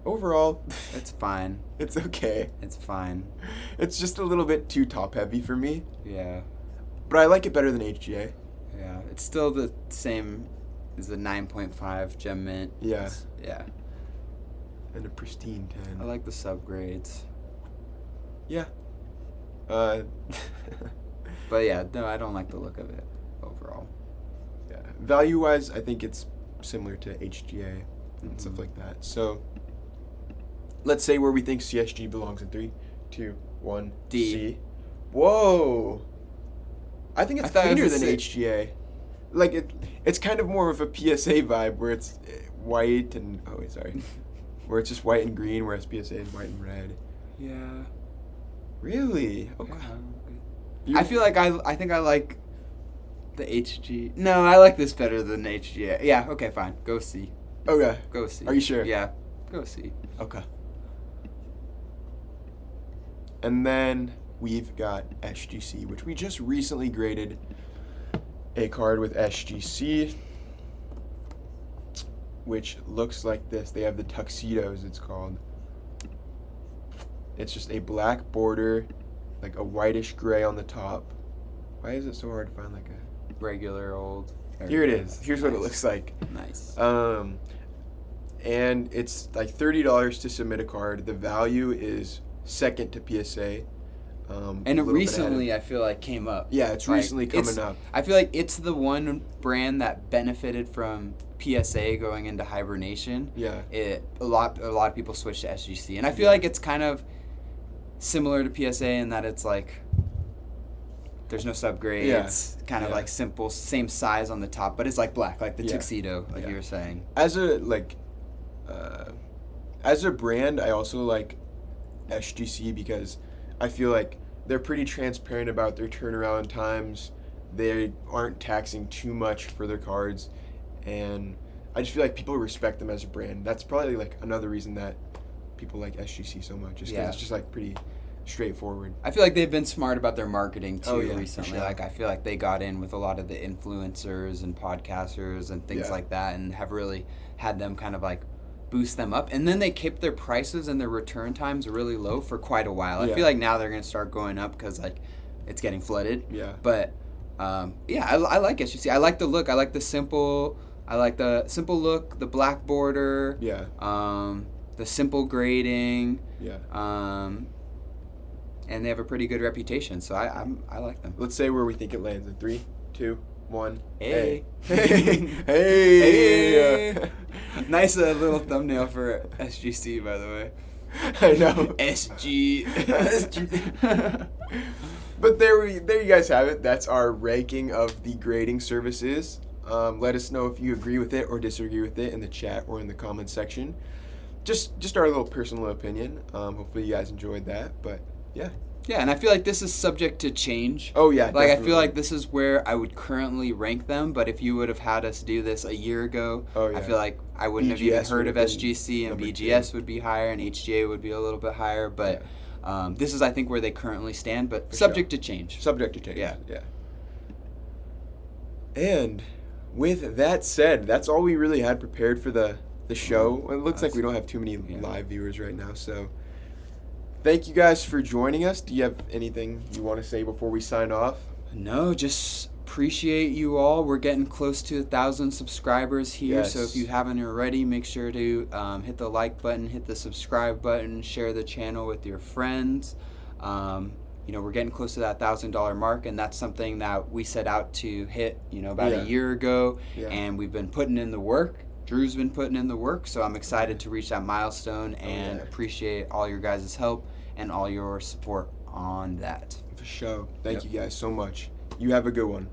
[SPEAKER 2] Overall,
[SPEAKER 1] it's fine.
[SPEAKER 2] It's okay.
[SPEAKER 1] It's fine.
[SPEAKER 2] It's just a little bit too top heavy for me.
[SPEAKER 1] Yeah.
[SPEAKER 2] But I like it better than HGA.
[SPEAKER 1] Yeah. It's still the same as the 9.5 Gem Mint.
[SPEAKER 2] Yeah.
[SPEAKER 1] Yeah.
[SPEAKER 2] And a pristine 10.
[SPEAKER 1] I like the subgrades.
[SPEAKER 2] Yeah.
[SPEAKER 1] But yeah, no, I don't like the look of it overall.
[SPEAKER 2] Yeah. Value-wise, I think it's similar to HGA and stuff like that. So, let's say where we think CSG belongs in 3, 2, 1.
[SPEAKER 1] D.
[SPEAKER 2] C. Whoa. I think it's cleaner than HGA. Like, it's kind of more of a PSA vibe where it's white and... Oh, wait, sorry. Where it's just white and green, whereas PSA is white and red.
[SPEAKER 1] Yeah.
[SPEAKER 2] Really? Okay.
[SPEAKER 1] Yeah. I feel like I think I like the HG. No, I like this better than HGA. Yeah, okay, fine. Go C.
[SPEAKER 2] Okay.
[SPEAKER 1] Go C.
[SPEAKER 2] Are you sure?
[SPEAKER 1] Yeah. Go C.
[SPEAKER 2] Okay. And then we've got SGC, which we just recently graded a card with SGC, which looks like this. They have the Tuxedos, it's called. It's just a black border, like a whitish gray on the top. Why is it so hard to find like a
[SPEAKER 1] regular old?
[SPEAKER 2] Here it is. Here's what it looks like.
[SPEAKER 1] Nice.
[SPEAKER 2] And it's like $30 to submit a card. The value is second to PSA.
[SPEAKER 1] And it recently, I feel like, came up.
[SPEAKER 2] Yeah, it's recently coming up.
[SPEAKER 1] I feel like it's the one brand that benefited from PSA going into hibernation.
[SPEAKER 2] Yeah.
[SPEAKER 1] A lot of people switched to SGC, and I feel like it's kind of similar to PSA in that it's like there's no subgrade.
[SPEAKER 2] Yeah.
[SPEAKER 1] It's kind of like simple, same size on the top, but it's like black, like the tuxedo, like you were saying.
[SPEAKER 2] As a brand, I also like SGC because I feel like they're pretty transparent about their turnaround times. They aren't taxing too much for their cards, and I just feel like people respect them as a brand. That's probably like another reason that people like SGC so much, is because it's just like pretty straightforward.
[SPEAKER 1] I feel like they've been smart about their marketing too
[SPEAKER 2] For
[SPEAKER 1] recently.
[SPEAKER 2] sure.
[SPEAKER 1] Like I feel like they got in with a lot of the influencers and podcasters and things like that, and have really had them kind of like boost them up. And then they kept their prices and their return times really low for quite a while. I feel like now they're going to start going up because like it's getting flooded.
[SPEAKER 2] Yeah.
[SPEAKER 1] But I like SGC. I like the look. I like the simple look, the black border.
[SPEAKER 2] Yeah.
[SPEAKER 1] The simple grading.
[SPEAKER 2] Yeah.
[SPEAKER 1] And they have a pretty good reputation, so I like them.
[SPEAKER 2] Let's say where we think it lands in 3, 2, 1.
[SPEAKER 1] Hey.
[SPEAKER 2] Hey.
[SPEAKER 1] Nice little thumbnail for SGC, by the way.
[SPEAKER 2] I know.
[SPEAKER 1] SG.
[SPEAKER 2] But there you guys have it. That's our ranking of the grading services. Let us know if you agree with it or disagree with it in the chat or in the comment section. Just our little personal opinion. Hopefully you guys enjoyed that, but yeah.
[SPEAKER 1] Yeah, and I feel like this is subject to change.
[SPEAKER 2] Oh, yeah,
[SPEAKER 1] Like,
[SPEAKER 2] definitely.
[SPEAKER 1] I feel like this is where I would currently rank them, but if you would have had us do this a year ago, I feel like I wouldn't have even heard of SGC, and BGS would be higher, and HGA would be a little bit higher, but this is, I think, where they currently stand, but subject to change.
[SPEAKER 2] Subject to change.
[SPEAKER 1] Yeah.
[SPEAKER 2] And with that said, that's all we really had prepared for the show. It looks like we don't have too many live viewers right now, so thank you guys for joining us. Do you have anything you want to say before we sign off?
[SPEAKER 1] No, just appreciate you all. We're getting close to 1,000 subscribers here, so if you haven't already, make sure to hit the like button, hit the subscribe button, share the channel with your friends. We're getting close to that $1,000 mark, and that's something that we set out to hit, about a year ago, and we've been putting in the work. Drew's been putting in the work, so I'm excited to reach that milestone and appreciate all your guys' help and all your support on that.
[SPEAKER 2] For sure. Thank you guys so much. You have a good one.